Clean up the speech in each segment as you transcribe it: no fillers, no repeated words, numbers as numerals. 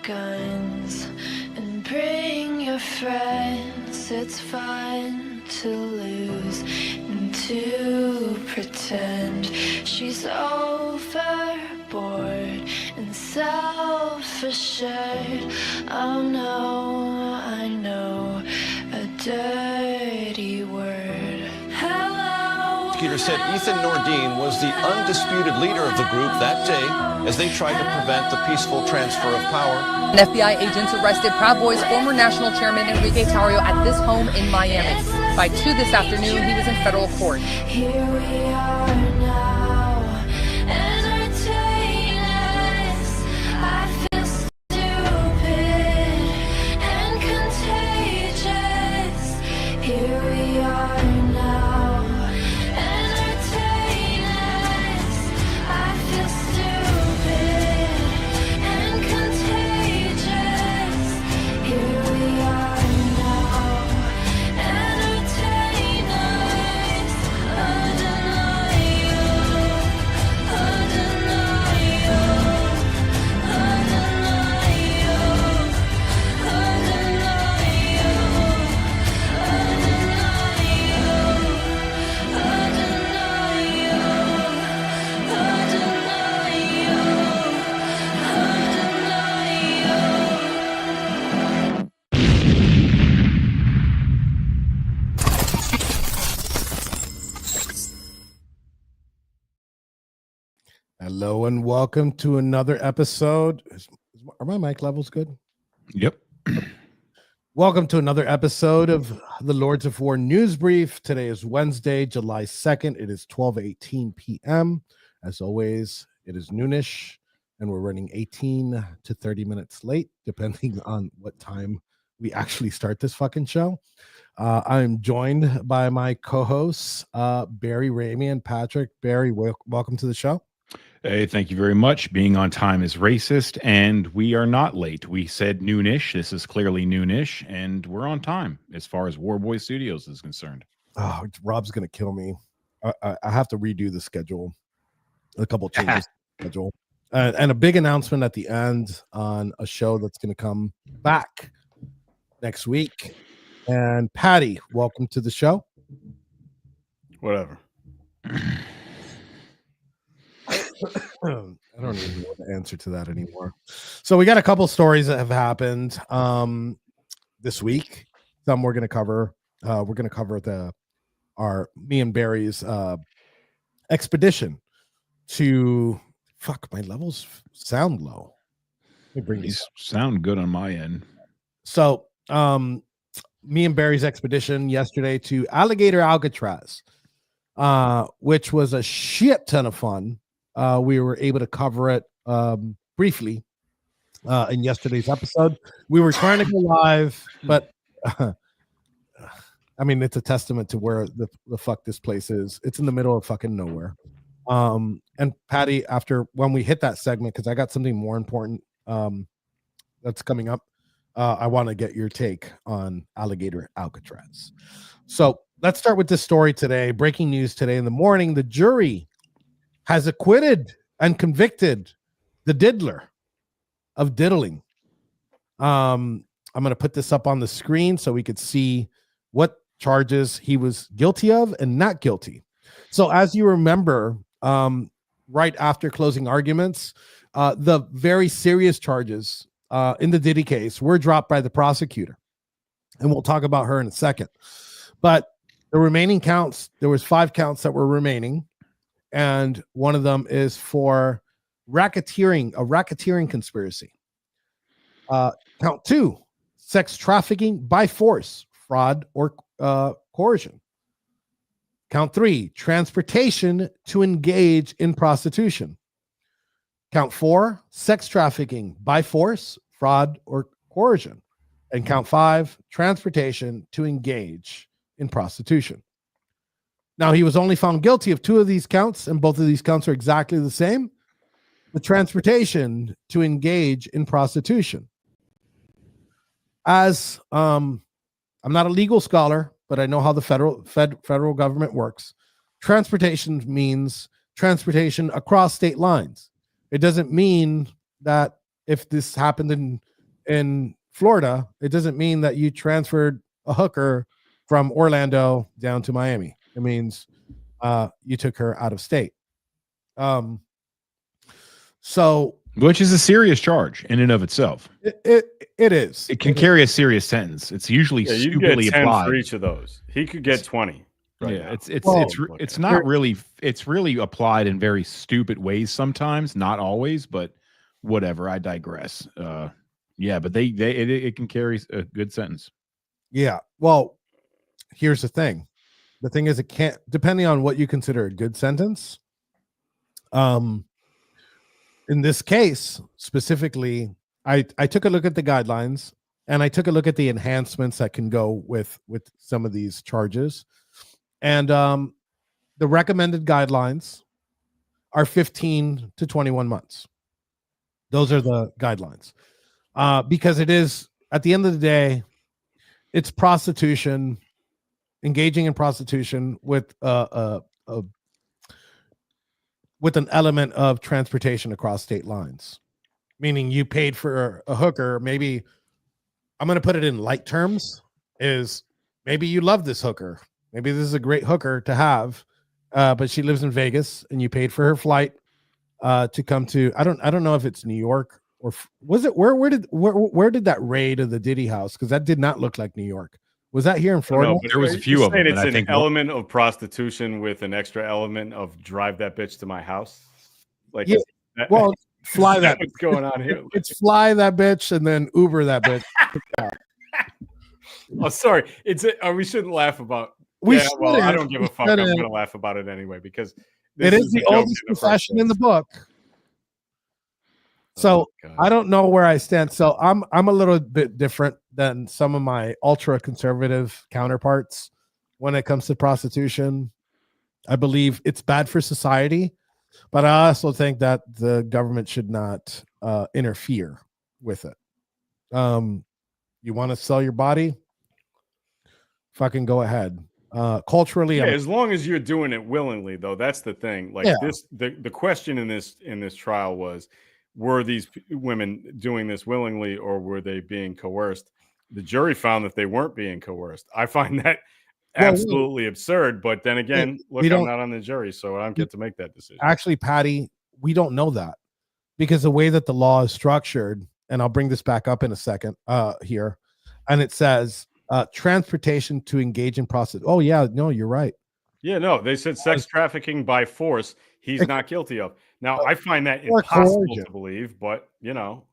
guns and bring your friends. It's fun to lose and to pretend she's overboard and self-assured. Oh no, I know a dirty word. Hello. Prosecutor said Ethan Nordine was the undisputed leader of the group that day as they tried to prevent the peaceful transfer of power. And FBI agents arrested Proud Boys former national chairman Enrique Tarrio at this home in Miami. By 2 this afternoon, he was in federal court. Here we are now, entertainers. I feel stupid and contagious. Here we are now, entertainers. I feel stupid and contagious. Here we are now, entertainers. Hello and welcome to another episode. Are my mic levels good? Yep. Welcome to another episode of the Lords of War News Brief. Today is Wednesday, July 2nd. It is 12:18 p.m. As always, it is noonish, and we're running 18 to 30 minutes late, depending on what time we actually start this fucking show. I'm joined by my co-hosts, Barry, Ramey, and Patrick. Barry, welcome to the show. Hey, thank you very much. Being on time is racist, and we are not late. We said noonish. This is clearly noonish, and we're on time as far as Warboy Studios is concerned. Oh, Rob's gonna kill me. I have to redo the schedule. A couple changes to the schedule, and a big announcement at the end on a show that's gonna come back next week. And Patty, welcome to the show. Whatever. I don't even know the answer to that anymore. So we got a couple stories that have happened this week. Some we're going to cover. We're going to cover me and Barry's expedition to my levels sound low. Let me bring These sound good on my end. So me and Barry's expedition yesterday to Alcatraz, which was a shit ton of fun. We were able to cover it briefly in yesterday's episode. We were trying to go live, but I mean, it's a testament to where the fuck this place is. It's in the middle of fucking nowhere. And Patty, when we hit that segment, because I got something more important that's coming up, I want to get your take on Alcatraz. So let's start with this story today. Breaking news today in the morning: the jury has acquitted and convicted the Diddler of diddling. I'm going to put this up on the screen so we could see what charges he was guilty of and not guilty. So as you remember, right after closing arguments, the very serious charges in the Diddy case were dropped by the prosecutor. And we'll talk about her in a second. But the remaining counts, there was 5 counts that were remaining. And one of them is for a racketeering conspiracy. Count 2, sex trafficking by force, fraud, or coercion. Count 3, transportation to engage in prostitution. Count 4, sex trafficking by force, fraud, or coercion. And count 5, transportation to engage in prostitution. Now, he was only found guilty of 2 of these counts, and both of these counts are exactly the same. The transportation to engage in prostitution. As I'm not a legal scholar, but I know how the federal government works. Transportation means transportation across state lines. It doesn't mean that if this happened in in Florida, it doesn't mean that you transferred a hooker from Orlando down to Miami. It means you took her out of state. So, which is a serious charge in and of itself. It is. It can carry a serious sentence. It's usually you stupidly get 10 applied for each of those. He could get 20. Right yeah, now. it's not really. It's really applied in very stupid ways sometimes, not always, but whatever. I digress. Yeah, but it can carry a good sentence. Yeah. Well, here's the thing. The thing is, it can't, depending on what you consider a good sentence. In this case specifically, I took a look at the guidelines and I took a look at the enhancements that can go with some of these charges. And the recommended guidelines are 15 to 21 months. Those are the guidelines. Because it is, at the end of the day, it's prostitution, engaging in prostitution with an element of transportation across state lines. Meaning you paid for a hooker, maybe, I'm going to put it in light terms, is maybe you love this hooker. Maybe this is a great hooker to have, but she lives in Vegas and you paid for her flight to come to, I don't know if it's New York or was it, where did that raid of the Diddy house? Because that did not look like New York. Was that here in Florida? No, but there was a few of them. It's I an think element of prostitution with an extra element of drive that bitch to my house. Like, yeah, well, fly that. What's going on here? It's fly that bitch and then Uber that bitch. Oh, sorry. We shouldn't laugh about. We well, I don't give a fuck. I'm shouldn't. going to laugh about it anyway because it is the oldest profession in the book. So I don't know where I stand. So I'm a little bit different than some of my ultra conservative counterparts when it comes to prostitution. I believe it's bad for society, but I also think that the government should not interfere with it. You want to sell your body? Fucking go ahead. Culturally, yeah, as long as you're doing it willingly, though, that's the thing. Like the question in this trial was, were these women doing this willingly or were they being coerced? The jury found that they weren't being coerced. I find that absolutely absurd. But then again, look, I'm not on the jury, so I don't get to make that decision. Actually, Patty, we don't know that because the way that the law is structured, and I'll bring this back up in a second here, and it says transportation to engage in prostitution. Oh, yeah, no, you're right. Yeah, no, they said sex trafficking by force. He's not guilty of. Now, I find that impossible to believe, but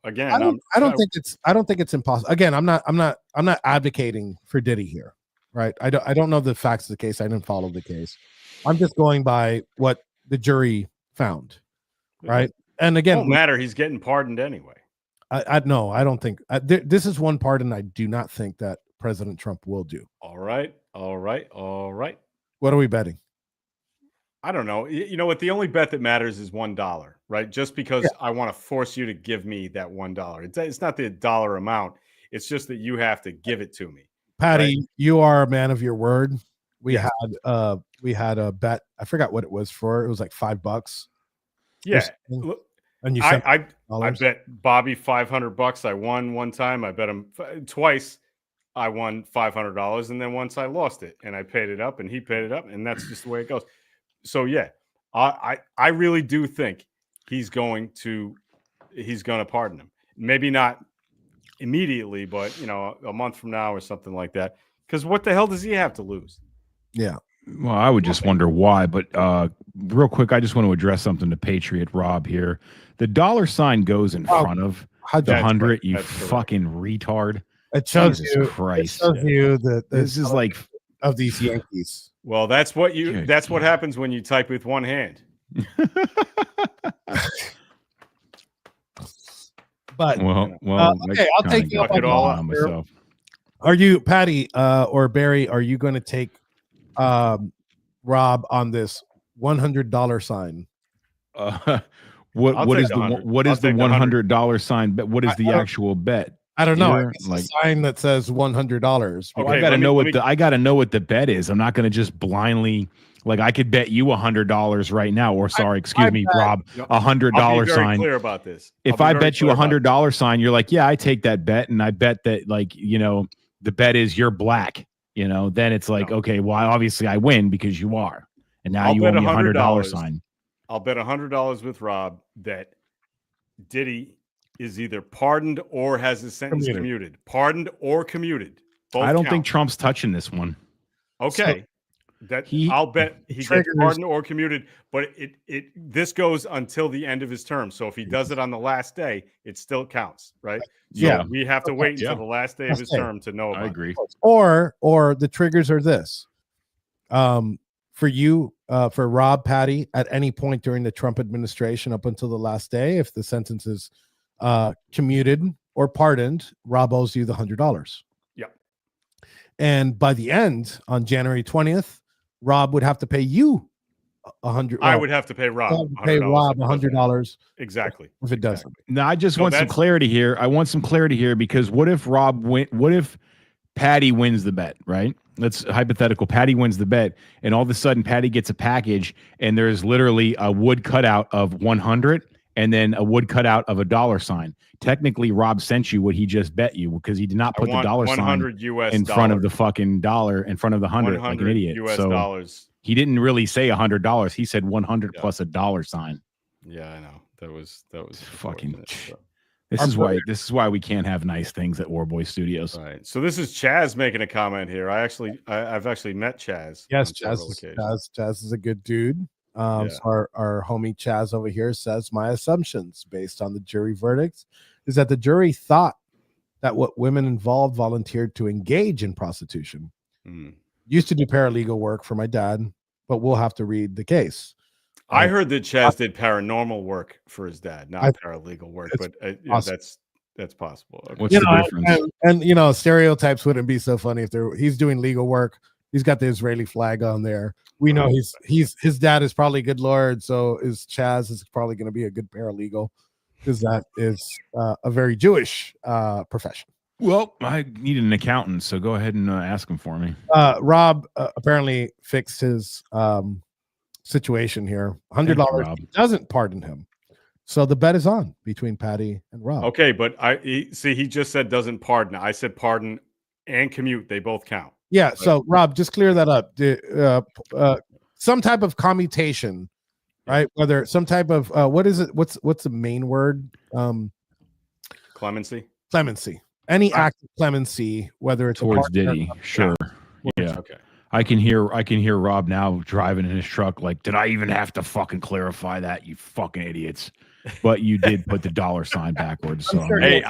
again, I don't think it's impossible. Again, I'm not advocating for Diddy here, right? I don't know the facts of the case. I didn't follow the case. I'm just going by what the jury found, right? And again, it won't matter. He's getting pardoned anyway. I don't think this is one pardon I do not think that President Trump will do. All right. What are we betting? I don't know. You know what? The only bet that matters is $1, right? Just because I want to force you to give me that $1. It's not the dollar amount. It's just that you have to give it to me. Patty, right? You are a man of your word. We had a bet. I forgot what it was for. It was like $5. Yeah. And you I bet Bobby $500. I won one time. I bet him twice. I won $500, and then once I lost it, and I paid it up, and he paid it up, and that's just the way it goes. So yeah, I really do think he's going to pardon him. Maybe not immediately, but a month from now or something like that. Because what the hell does he have to lose? Yeah. Well, I would just wonder why. But real quick, I just want to address something to Patriot Rob here. The $sign goes in front of the 100. You fucking retard. It shows Jesus you. Christ. It shows you that this is like of these Yankees. Well, that's what happens when you type with one hand. But okay, I'll take you it all on myself. Are you, Patty or Barry? Are you going to take Rob on this $100 sign? What is the $100 sign? But what is the actual bet? I don't know. You're It's like, a sign that says $100. well, Okay, I gotta let me- know let what me- I gotta know what the bet is. I'm not gonna just blindly like I could bet you $100 right now, or sorry, excuse me, bet- Rob, No, $100 I'll be very sign. clear about this. If I'll be I very bet you clear about $100 sign, you're like, yeah, I take that bet, and I bet that, like, you know, the bet is you're black. You know, then it's like, No. okay, well, obviously I win because you are, and now I'll you bet owe me $100 $100 sign. I'll bet $100 with Rob that Diddy is either pardoned or has his sentence commuted. Pardoned or commuted. Both I don't count. think Trump's touching this one. Okay. he- I'll bet he gets triggers- pardoned or commuted, but this goes until the end of his term. So if he does it on the last day, it still counts, right? So Yeah. we have to wait until Yeah. the last day of his Okay. term to know about I it. agree. Or the triggers are this. For you, for Rob, Patty, at any point during the Trump administration up until the last day, if the sentence is commuted or pardoned, Rob owes you the $100. Yep. And by the end, on January 20th, Rob would have to pay you $100. I would have to pay Rob pay Rob $100. $100 Exactly. if it doesn't. Exactly. Now I just So want some that's- clarity here. I want some clarity here because what if what if Patty wins the bet, right? Let's hypothetical. Patty wins the bet, and all of a sudden Patty gets a package, and there's literally a wood cutout of 100, and then a wood cutout of a dollar sign. Technically, Rob sent you what he just bet you because he did not I put the want dollar sign 100 US in front of the fucking dollar, in front of the 100, like an idiot. US So dollars. he didn't really say $100. He said 100 Yeah. plus a dollar sign. Yeah, I know. That was Fucking. unfortunate, so. This is why we can't have nice things at Warboy Studios. All right. So this is Chaz making a comment here. I've actually met Chaz. Yes, on several Chaz occasions. is a good dude. Yeah. So our homie Chaz over here says, my assumptions based on the jury verdicts is that the jury thought that what women involved volunteered to engage in prostitution. Mm. Used to do paralegal work for my dad, but we'll have to read the case. I heard that Chaz did paranormal work for his dad, not paralegal work, it's but possible. that's possible. Okay. What's You the know, difference? and you know, stereotypes wouldn't be so funny if he's doing legal work. He's got the Israeli flag on there. We know his dad is probably a good lord, so Chaz is probably going to be a good paralegal because that is a very Jewish profession. Well, I need an accountant, so go ahead and ask him for me. Rob apparently fixed his situation here. $100 Rob. doesn't pardon him, so the bet is on between Patty and Rob. Okay, but he just said doesn't pardon. I said pardon and commute. They both count. Yeah. So Rob, just clear that up. Some type of commutation, right? Whether some type of what is it? What's the main word? Clemency. Clemency. Any act of clemency, whether it's a Towards partner or Diddy, not. sure. Yeah. Okay. I can hear Rob now driving in his truck like, did I even have to fucking clarify that, you fucking idiots? But you did put the dollar sign backwards. So sure Hey,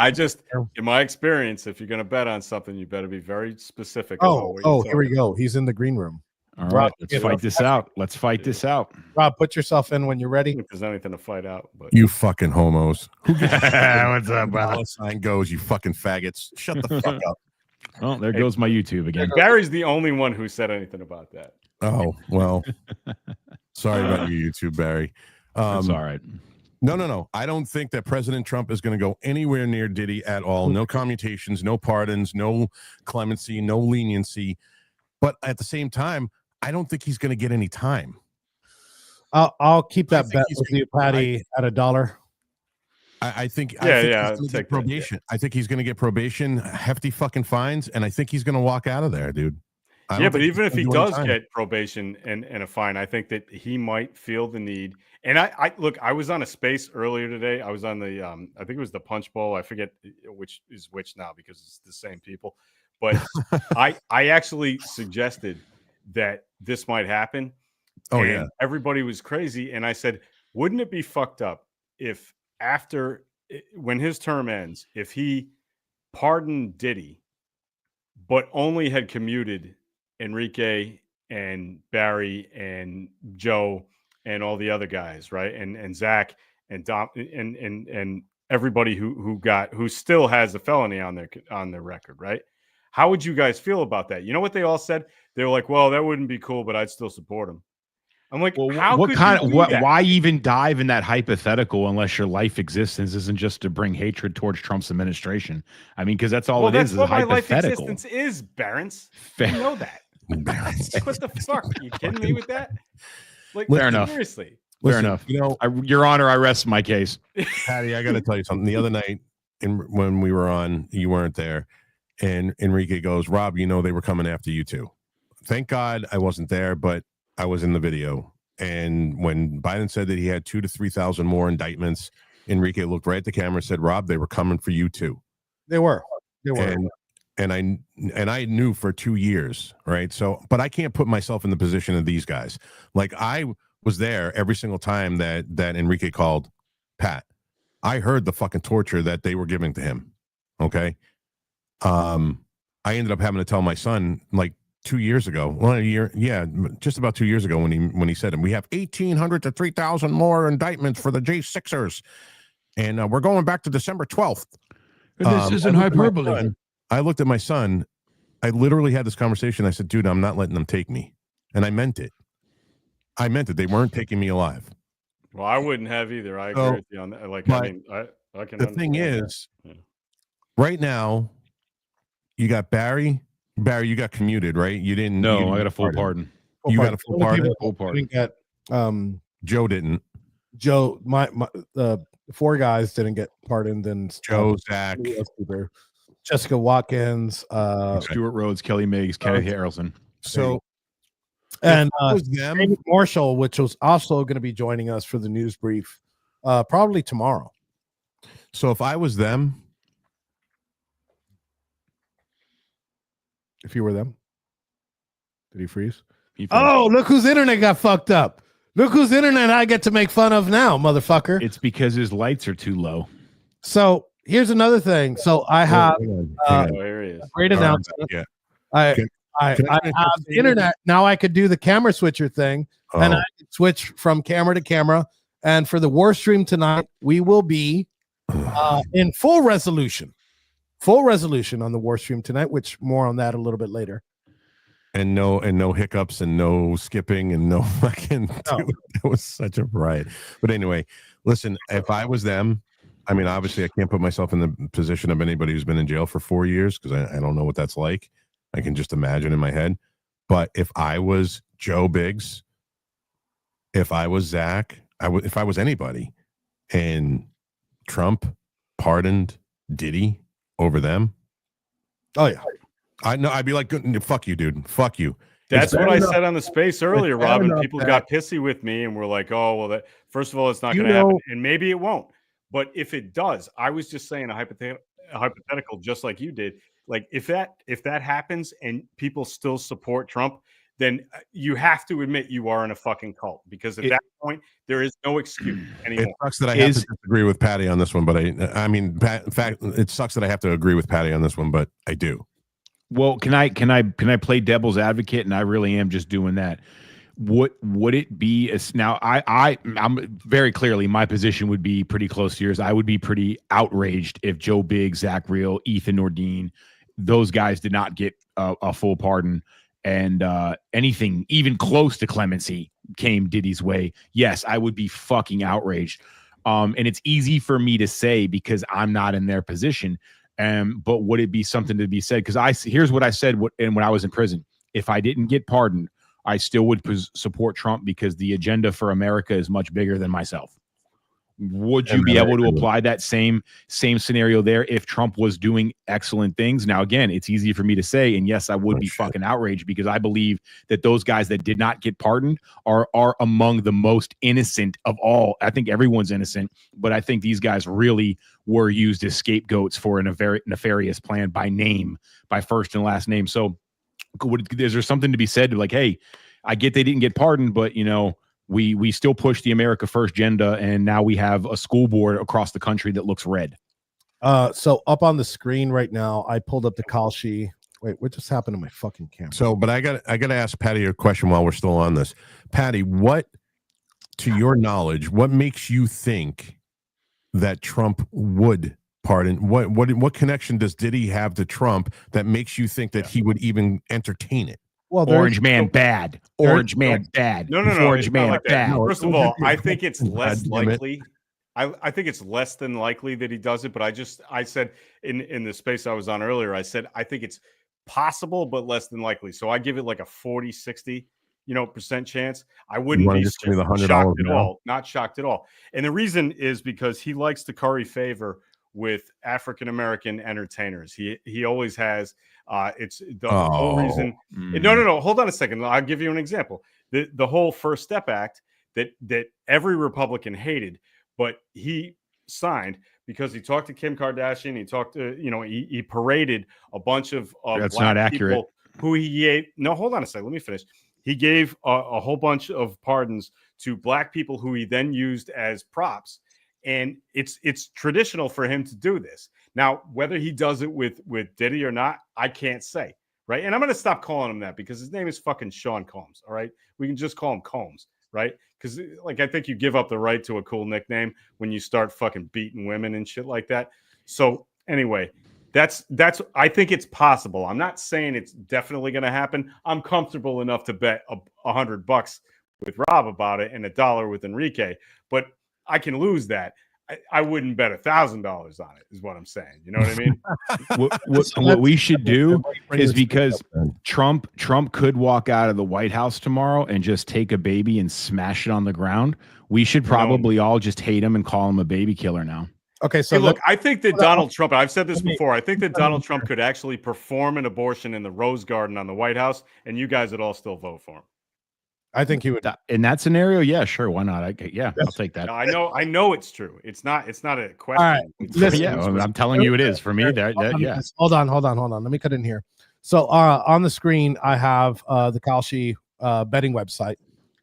in my experience, if you're going to bet on something, you better be very specific. about what you're Here we talking go. He's in the green room. all right, Rob, let's get fight off this out. Let's fight this out. Rob, put yourself in when you're ready. about. If there's anything to fight out, but You fucking homos. What's up, brother? Dollar sign goes, you fucking faggots. Shut the fuck up. Oh, there goes my YouTube again. Barry's the only one who said anything about that. Oh, well. Sorry about you, YouTube, Barry. That's all right. No. I don't think that President Trump is going to go anywhere near Diddy at all. No commutations, no pardons, no clemency, no leniency. But at the same time, I don't think he's going to get any time. I'll keep I that think bet he's with gonna- you, Patty, at $1. I think Yeah, he's I'll gonna take get that, probation. I think he's going to get probation, hefty fucking fines, and I think he's going to walk out of there, dude. I don't Yeah, think but he's even if gonna he do any does time. get probation and a fine, I think that he might feel the need. And I look, I was on a space earlier today. I was on the I think it was the Punch Bowl. I forget which is which now because it's the same people. But I actually suggested that this might happen. Oh, and yeah. everybody was crazy. And I said, wouldn't it be fucked up if when his term ends, if he pardoned Diddy, but only had commuted Enrique and Barry and Joe and all the other guys, right? And Zach and Dom and everybody who still has a felony on their record, right? How would you guys feel about that? You know what they all said? They were like, well, that wouldn't be cool, but I'd still support him. I'm like, Well, how what could kind you of do what? that? Why even dive in that hypothetical unless your life existence isn't just to bring hatred towards Trump's administration? I mean, because that's all Well, it that's is what my life hypothetical. existence is, Barons. Fair. You know that. Like, what the fuck? Are you kidding me with that? Like, Fair enough. seriously. Fair enough. You know, Your Honor, I rest my case. Patty, I got to tell you something. The other night, when we were on, you weren't there, and Enrique goes, "Rob, you know they were coming after you too." Thank God I wasn't there, but I was in the video. And when Biden said that he had 2,000 to 3,000 more indictments, Enrique looked right at the camera and said, "Rob, they were coming for you too." They were. And I knew for 2 years, right? So, but I can't put myself in the position of these guys. Like, I was there every single time that Enrique called Pat. I heard the fucking torture that they were giving to him. Okay. I ended up having to tell my son, like, 2 years ago, just about 2 years ago, when he said, we have 1,800 to 3,000 more indictments for the J6ers, and we're going back to December 12th. This isn't hyperbole. I looked at my son. I literally had this conversation. I said, "Dude, I'm not letting them take me," and I meant it. They weren't taking me alive. Well, I wouldn't have either. I agree with you on that. Like, I mean, I can. The thing understand is, that. Yeah. right now, you got Barry. Barry, you got commuted, right? You didn't. No, I got a full pardon. You got a full pardon. Full pardon. Didn't get, Joe didn't. Joe, the 4 guys didn't get pardoned. Then Joe, Zach, Jessica Watkins, Stuart Rhodes, Kelly Meigs, Kenneth Harrelson. So, and was them. David Marshall, which was also going to be joining us for the news brief, probably tomorrow. So if I was them, If you were them, did he freeze? He finished. Oh, look whose internet got fucked up. Look whose internet I get to make fun of now, motherfucker. It's because his lights are too low. So here's another thing. So I have Hang Oh, on. here he is. great announcement. Yeah. I Can I I finish have this the internet. Now I could do the camera switcher thing, and Oh. I could switch from camera to camera. And for the war stream tonight, we will be in full resolution on the war stream tonight, which more on that a little bit later. And no hiccups and no skipping and no fucking. No. Dude, that was such a riot. But anyway, listen. If I was them, I mean, obviously, I can't put myself in the position of anybody who's been in jail for 4 years because I don't know what that's like. I can just imagine in my head. But if I was Joe Biggs, if I was Zach, if I was anybody, and Trump pardoned Diddy over them, Oh yeah, I know I'd be like, fuck you, dude, fuck you. That's It's what bad I enough- said on the space earlier, bad Rob, and enough people that- got pissy with me and were like, "Oh, well, that first of all, it's not You going to happen, know- and maybe it won't." But if it does, I was just saying a hypothetical, just like you did. Like if that happens and people still support Trump, then you have to admit you are in a fucking cult because at that point there is no excuse anymore. It sucks that I have to disagree with Patty on this one, but I mean, in fact, it sucks that I have to agree with Patty on this one, but I do. Well, can I play devil's advocate? And I really am just doing that. Would it be now? I'm very clearly my position would be pretty close to yours. I would be pretty outraged if Joe Biggs, Zach Reel, Ethan Nordine, those guys did not get a full pardon, and anything even close to clemency came Diddy's way. Yes, I would be fucking outraged. And it's easy for me to say because I'm not in their position. But would it be something to be said? Because here's what I said when I was in prison. If I didn't get pardoned, I still would support Trump because the agenda for America is much bigger than myself. Would you be able to apply that same scenario there if Trump was doing excellent things? Now, again, it's easy for me to say, and yes, I would be fucking outraged because I believe that those guys that did not get pardoned are among the most innocent of all. I think everyone's innocent, but I think these guys really were used as scapegoats for a very nefarious plan by name, by first and last name. So is there something to be said to like, hey, I get they didn't get pardoned, but we still push the America First agenda, and now we have a school board across the country that looks red. So up on the screen right now, I pulled up the call sheet. Wait, what just happened to my fucking camera? So, but I got to ask Patty a question while we're still on this. Patty, what, to your knowledge, what makes you think that Trump would pardon? What connection does Diddy have to Trump that makes you think that he would even entertain it? Well, there's- Orange man bad. Orange man bad. No. Orange It's not man like that. bad. No, First of all, I God think it's less damn it. likely. I think it's less than likely that he does it. But I said in the space I was on earlier, I said I think it's possible, but less than likely. So I give it like a 40, 60, percent chance. I wouldn't wanna be just give me the $100 shocked at now? all. Not shocked at all. And the reason is because he likes to curry favor with African American entertainers. He always has. It's the whole reason. No. Hold on a second. I'll give you an example. The whole First Step Act that every Republican hated, but he signed because he talked to Kim Kardashian. He talked to, he paraded a bunch of That's black not accurate. people who he gave. No, hold on a second. Let me finish. He gave a whole bunch of pardons to black people who he then used as props. And it's traditional for him to do this. Now, whether he does it with Diddy or not, I can't say. Right. And I'm going to stop calling him that because his name is fucking Sean Combs. All right. We can just call him Combs. Right. Because I think you give up the right to a cool nickname when you start fucking beating women and shit like that. So anyway, that's I think it's possible. I'm not saying it's definitely going to happen. I'm comfortable enough to bet $100 with Rob about it and $1 with Enrique, but I can lose that. I wouldn't bet $1,000 on it, is what I'm saying. You know what I mean? What we should do is, because Trump could walk out of the White House tomorrow and just take a baby and smash it on the ground. We should probably all just hate him and call him a baby killer now. Okay, so Hey, look, I think that Donald Trump, I've said this before, I think that Donald Trump could actually perform an abortion in the Rose Garden on the White House, and you guys would all still vote for him. I think he would. In that scenario, yeah, sure, why not? I'll take that. No, I know it's true. It's not a question. All right, listen. Yeah, I'm telling you, it is for me. Yeah. Hold on. Let me cut in here. So on the screen, I have the Kalshi betting website,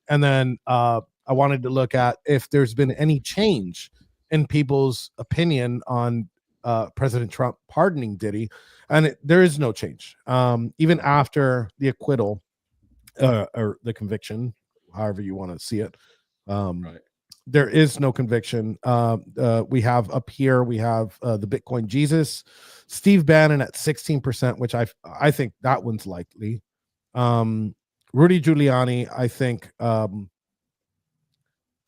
and then I wanted to look at if there's been any change in people's opinion on President Trump pardoning Diddy, and there is no change. Even after the acquittal or the conviction, however you want to see it, Right. there is no conviction. We have up here, we have the Bitcoin Jesus, Steve Bannon at 16%, which I think that one's likely. Rudy Giuliani, I think.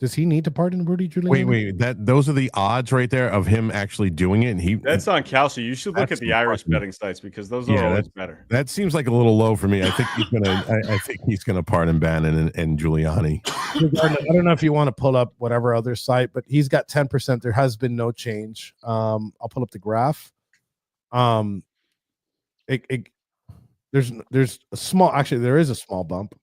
Does he need to pardon Rudy Giuliani? Wait, those are the odds right there of him actually doing it. And That's on Kalshi. You should look at That's the Irish impressive. betting sites because those are always better. that seems like a little low for me. I think he's gonna. I think he's gonna pardon Bannon and Giuliani. I don't know if you want to pull up whatever other site, but he's got 10%. There has been no change. I'll pull up the graph. There's a small, actually there is a small bump.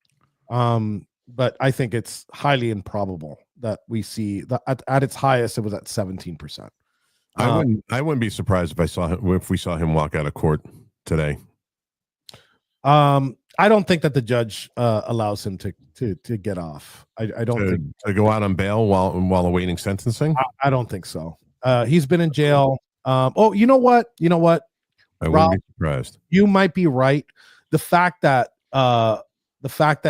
But I think it's highly improbable that we see that at its highest it was at 17%. I wouldn't be surprised if we saw him walk out of court today. I don't think that the judge allows him to get off. I don't think To go out on bail while awaiting sentencing. I don't think so. He's been in jail. You know what? I Rob, wouldn't be surprised. You might be right. The fact that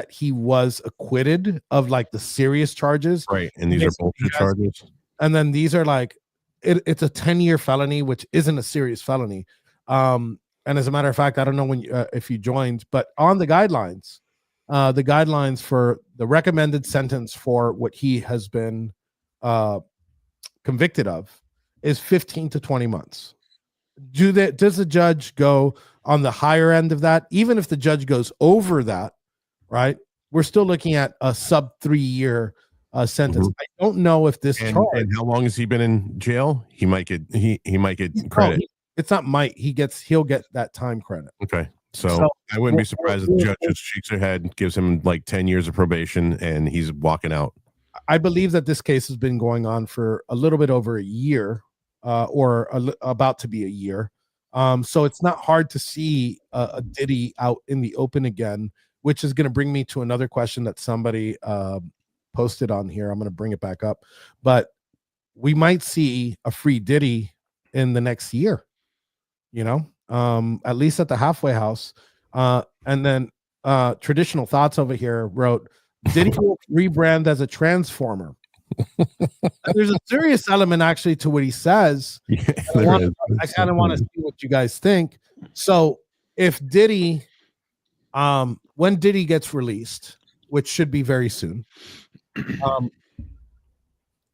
he was acquitted of like the serious charges, Right, and these are bullshit charges. and then these are like it's a 10-year felony, which isn't a serious felony. And as a matter of fact, I don't know when if you joined, but on the guidelines for the recommended sentence for what he has been convicted of is 15 to 20 months. Does the judge go on the higher end of that? Even if the judge goes over that, right, we're still looking at a sub 3-year sentence. I don't know if this charge, And how long has he been in jail? He might get credit. It's not might. He'll get that time credit. Okay. So I wouldn't be surprised if the judge just shakes her head, gives him like 10 years of probation, and he's walking out. I believe that this case has been going on for a little bit over a year, about to be a year. So it's not hard to see a Diddy out in the open again, which is going to bring me to another question that somebody posted on here. I'm going to bring it back up, but we might see a free Diddy in the next year, at least at the halfway house. And then Traditional Thoughts over here wrote, Diddy will rebrand as a transformer. There's a serious element actually to what he says. I kind of want to see what you guys think. So if Diddy when Diddy gets released, which should be very soon,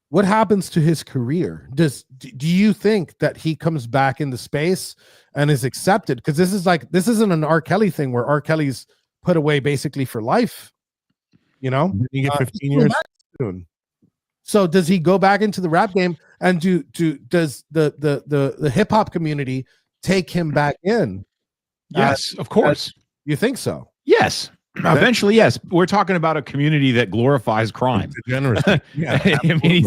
what happens to his career? Do you think that he comes back into space and is accepted? Because this isn't an R. Kelly thing where R. Kelly's put away basically for life. You know, you get 15 years soon. So does he go back into the rap game, and does the hip hop community take him back in? Yes, of course. You think so? Yes. Eventually, yes. We're talking about a community that glorifies crime. Degeneracy. Yeah, I mean,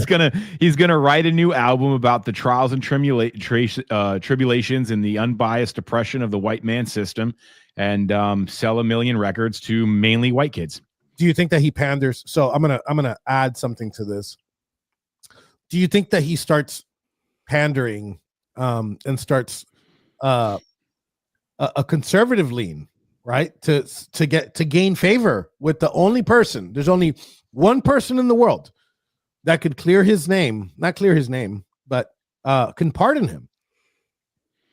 he's gonna write a new album about the trials and tribulations and the unbiased oppression of the white man system, and sell 1 million records to mainly white kids. Do you think that he panders? So I'm gonna add something to this. Do you think that he starts pandering and starts a conservative lean? Right, to gain favor with the only person. There's only one person in the world that could clear his name, not clear his name, but can pardon him.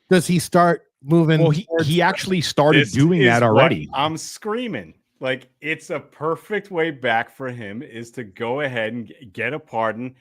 Does he start moving? Well, he actually started doing that already. I'm screaming. Like, it's a perfect way back for him is to go ahead and get a pardon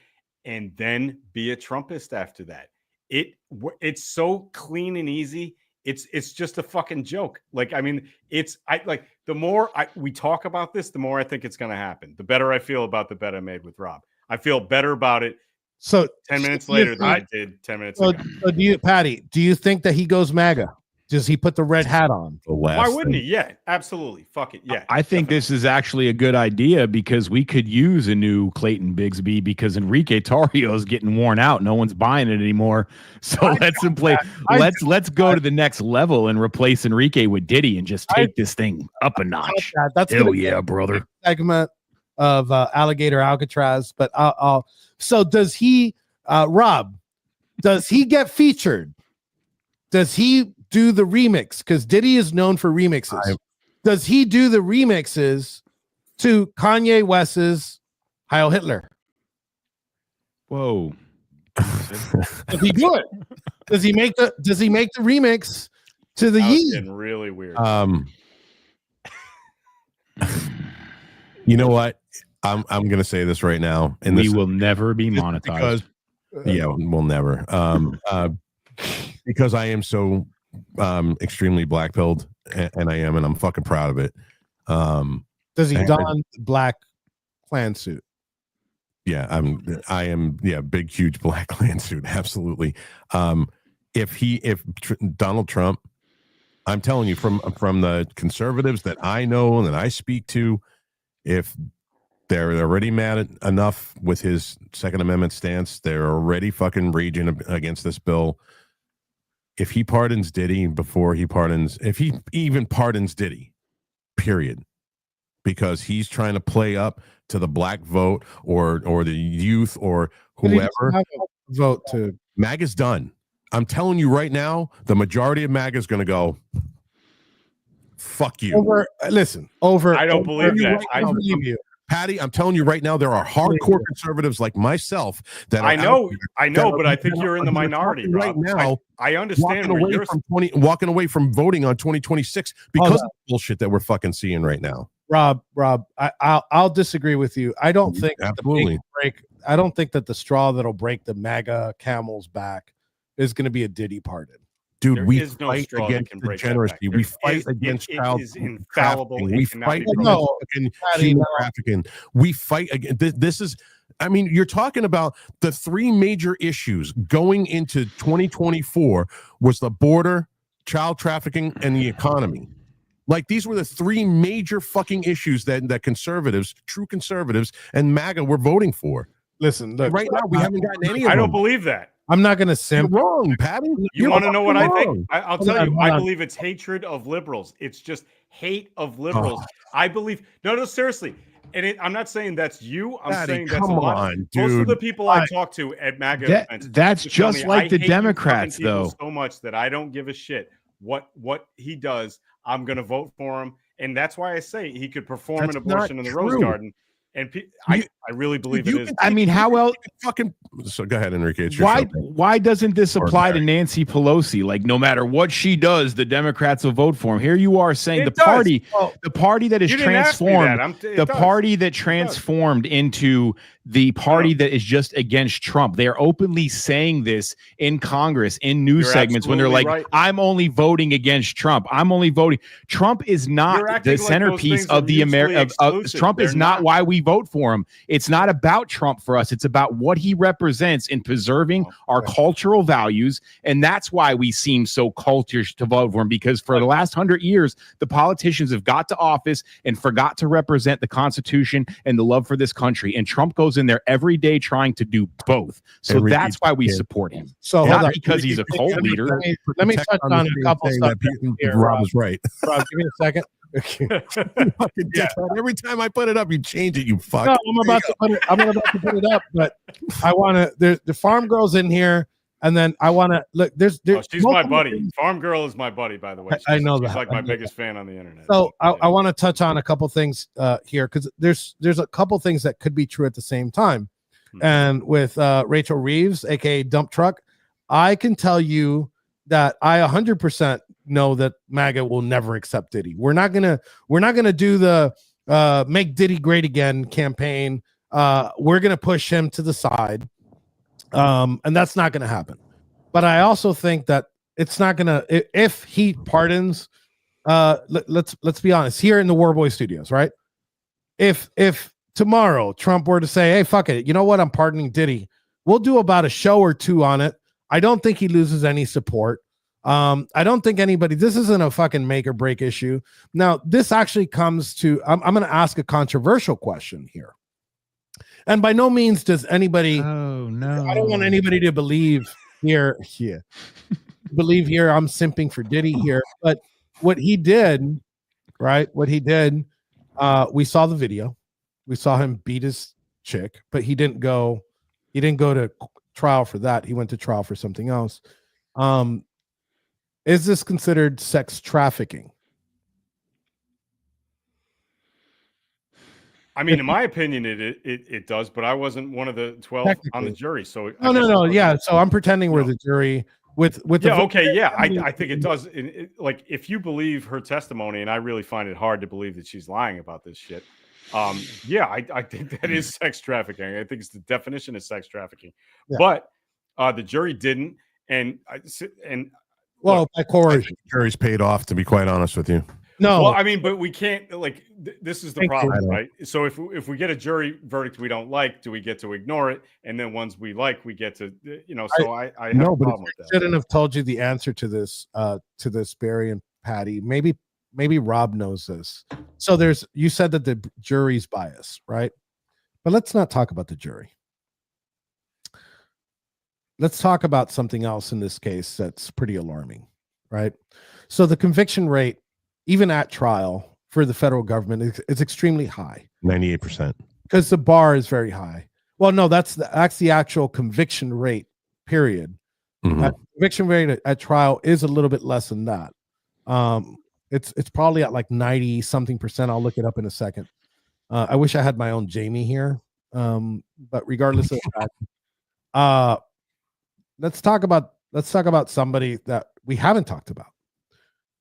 and then be a Trumpist after that. It's so clean and easy. It's just a fucking joke. Like, I mean, the more we talk about this, the more I think it's going to happen. The better I feel about the bet I made with Rob. I feel better about it. So 10 minutes later than I did 10 minutes ago. So Patty, do you think that he goes MAGA? Does he put the red hat on? Why wouldn't he? Yeah, absolutely. Fuck it. Yeah. I think this is actually a good idea because we could use a new Clayton Bigsby because Enrique Tarrio is getting worn out. No one's buying it anymore. So let's play. Let's go to the next level and replace Enrique with Diddy and just take this thing up a notch. That's hell yeah, brother. Segment of Alligator Alcatraz, but I'll. So does he, Rob? Does he get featured? Does he do the remix? Because Diddy is known for remixes. Does he do the remixes to Kanye West's Heil Hitler? Whoa. Does he do it? Does he make the remix to the Yee? Getting really weird. You know what? I'm gonna say this right now, and we will never be monetized. We'll never. Because I am so extremely black pilled, and I'm fucking proud of it. Does he don black clan suit? Yeah, I am. Yeah, big, huge black clan suit. Absolutely. If Donald Trump, I'm telling you, from the conservatives that I know and that I speak to, if they're already mad enough with his Second Amendment stance, they're already fucking raging against this bill. If he pardons Diddy before he pardons, if he even pardons Diddy, period, because he's trying to play up to the black vote or the youth or whoever vote to MAGA's done. I'm telling you right now, the majority of MAGA is going to go, fuck you. I don't believe that. I don't believe you. Patty, I'm telling you right now, there are hardcore conservatives like myself that I know, but I think you're in the minority right now. I understand walking away from voting on 2026 because of the bullshit that we're fucking seeing right now. Rob, I'll disagree with you. I don't think I don't think that the straw that'll break the MAGA camel's back is going to be a Diddy pardon. Dude, we fight against degeneracy. We fight against child trafficking. We fight against human trafficking. We fight against this is. I mean, you're talking about the three major issues going into 2024 was the border, child trafficking, and the economy. Like, these were the three major fucking issues that conservatives, true conservatives, and MAGA were voting for. Listen, look, right now we haven't gotten any of them. I don't believe that. I'm not going to simp. You're wrong, Patty. You want to know what I think? I'll tell you. I believe it's hatred of liberals. It's just hate of liberals. I believe. No, seriously. And I'm not saying that's you. I'm Patty, saying that's a lot. Dude. Most of the people I talk to at MAGA events, that's just like the Democrats, though. So much that I don't give a shit what he does. I'm going to vote for him, and that's why I say he could perform an abortion in the Rose Garden. And I really believe You it is. can- I mean, how else? fucking. So go ahead, Enrique. It's your Why? show. Why doesn't this Or apply to Barry. Nancy Pelosi? Like, no matter what she does, the Democrats will vote for him. Here you are saying It the does. party, Well, the party that is You didn't ask me transformed, that. It the does. party that does. transformed into the party that is just against Trump. They are openly saying this in Congress, in news You're segments, when they're like, absolutely right. "I'm only voting against Trump. I'm only voting." Trump is You're not acting the like those centerpiece things are of the mutually exclusive. Trump is They're not not. why we vote for him. It's not about Trump for us. It's about what he represents in preserving our cultural values, and that's why we seem so cultish to vote for him. Because for the last 100 years, the politicians have got to office and forgot to represent the Constitution and the love for this country. And Trump goes in there every day trying to do both. So Enrique, that's why we yeah. support him. So hold Not on. because he's a cult leader. Let me touch on a couple stuff here. Rob is right. Rob, give me a second. Fucking dickhead. Every time I put it up, you change it. You fuck. No, I'm about to put it up, but I want to. There's the farm girls in here, and then I want to look. There's She's my multiple buddy. things. Farm Girl is my buddy, by the way. I know she's that. like I my know biggest fan on the internet. So I want to touch on a couple things here because there's a couple things that could be true at the same time. And with Rachel Reeves, aka Dump Truck, I can tell you that I 100% know that MAGA will never accept Diddy. We're not gonna do the make Diddy great again campaign. We're gonna push him to the side, and that's not gonna happen. But I also think that it's not gonna if he pardons. Let's be honest here in the War Boy Studios, right? If tomorrow Trump were to say, "Hey, fuck it, you know what? I'm pardoning Diddy," we'll do about a show or two on it. I don't think he loses any support. I don't think anybody. This isn't a fucking make or break issue. Now, this actually comes to. I'm going to ask a controversial question here, and by no means does anybody. Oh no! I don't want anybody to believe here. Believe here. I'm simping for Diddy here, but what he did, right? What he did. We saw the video. We saw him beat his chick, but he didn't go. He didn't go to trial for that. He went to trial for something else. Is this considered sex trafficking? I mean, in my opinion, it does, but I wasn't one of the 12 on the jury, so No. Yeah, so I'm pretending we're the jury with yeah. Okay, yeah, I think it does. Like, if you believe her testimony, and I really find it hard to believe that she's lying about this shit. Yeah, I think that is sex trafficking. I think it's the definition of sex trafficking. Yeah. But the jury didn't, and well, by coercion, the jury's paid off. To be quite honest with you, no. Well, I mean, but we can't like this is the problem, right? So if we get a jury verdict we don't like, do we get to ignore it? And then ones we like, we get to So I have no, a problem with that. Shouldn't have told you the answer to this, Barry and Patty. Maybe Rob knows this. So you said that the jury's biased, right? But let's not talk about the jury. Let's talk about something else in this case that's pretty alarming, right? So the conviction rate, even at trial for the federal government, is extremely high. 98%. Because the bar is very high. Well, no, that's the actual conviction rate, period. Mm-hmm. Conviction rate at trial is a little bit less than that. It's probably at like 90 something percent. I'll look it up in a second. I wish I had my own Jamie here. But regardless of that, let's talk about somebody that we haven't talked about.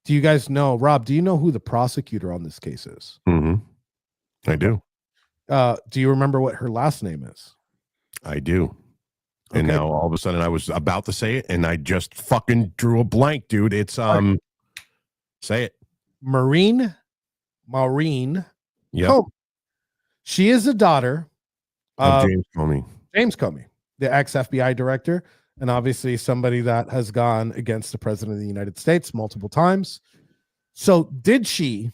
Do you guys know, Rob, do you know who the prosecutor on this case is? Mm-hmm. I do. Do you remember what her last name is? I do. And now all of a sudden I was about to say it and I just fucking drew a blank, dude. It's say it. Maureen. Yeah. Comey. She is the daughter of James Comey. James Comey, the ex-FBI director, and obviously somebody that has gone against the president of the United States multiple times. So did she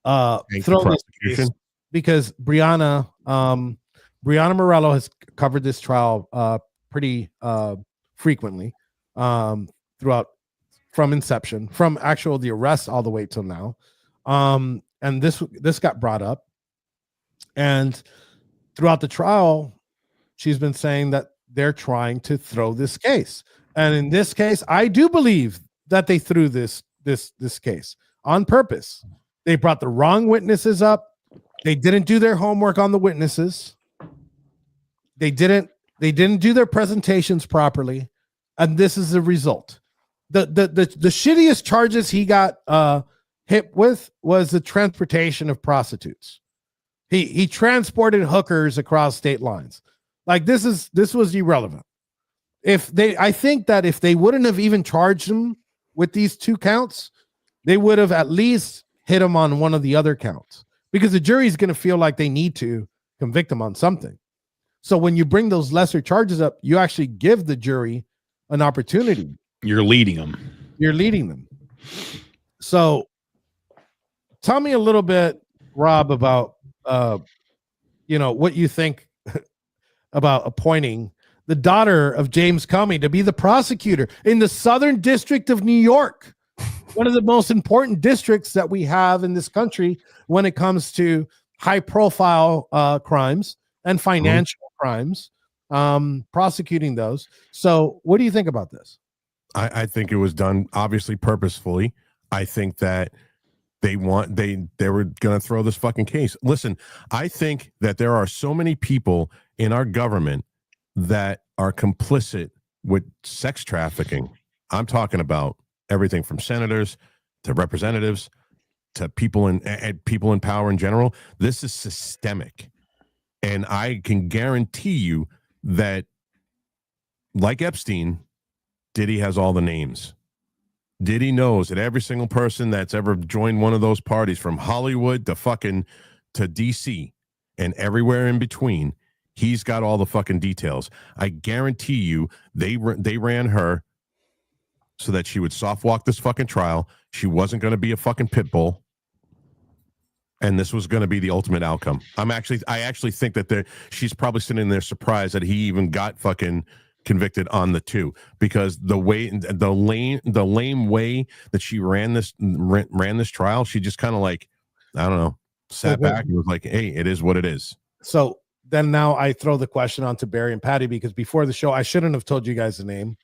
throw this case? Because Brianna Morello has covered this trial pretty frequently throughout, from inception, from the arrest all the way till now. And this got brought up, and throughout the trial, she's been saying that they're trying to throw this case. And in this case, I do believe that they threw this case on purpose. They brought the wrong witnesses up. They didn't do their homework on the witnesses. They didn't do their presentations properly, and this is the result. The shittiest charges he got hit with was the transportation of prostitutes. He transported hookers across state lines. Like this was irrelevant. I think that if they wouldn't have even charged him with these 2 counts, they would have at least hit him on one of the other counts, because the jury's going to feel like they need to convict him on something. So when you bring those lesser charges up, you actually give the jury an opportunity. You're leading them. So tell me a little bit, Rob, about what you think about appointing the daughter of James Comey to be the prosecutor in the Southern District of New York, one of the most important districts that we have in this country when it comes to high-profile crimes and financial crimes, prosecuting those. So what do you think about this? I think it was done obviously purposefully. I think that they were going to throw this fucking case. Listen, I think that there are so many people in our government that are complicit with sex trafficking. I'm talking about everything from senators to representatives to people in power in general. This is systemic. And I can guarantee you that, like Epstein, Diddy has all the names. Diddy knows that every single person that's ever joined one of those parties, from Hollywood to DC and everywhere in between, he's got all the fucking details. I guarantee you they ran her so that she would soft walk this fucking trial. She wasn't going to be a fucking pit bull. And this was going to be the ultimate outcome. I actually think that she's probably sitting there surprised that he even got fucking convicted on the 2, because the lame way that she ran this trial, she just kind of like, I don't know, sat back and was like, hey, it is what it is. So then now I throw the question on to Barry and Patty, because before the show, I shouldn't have told you guys the name.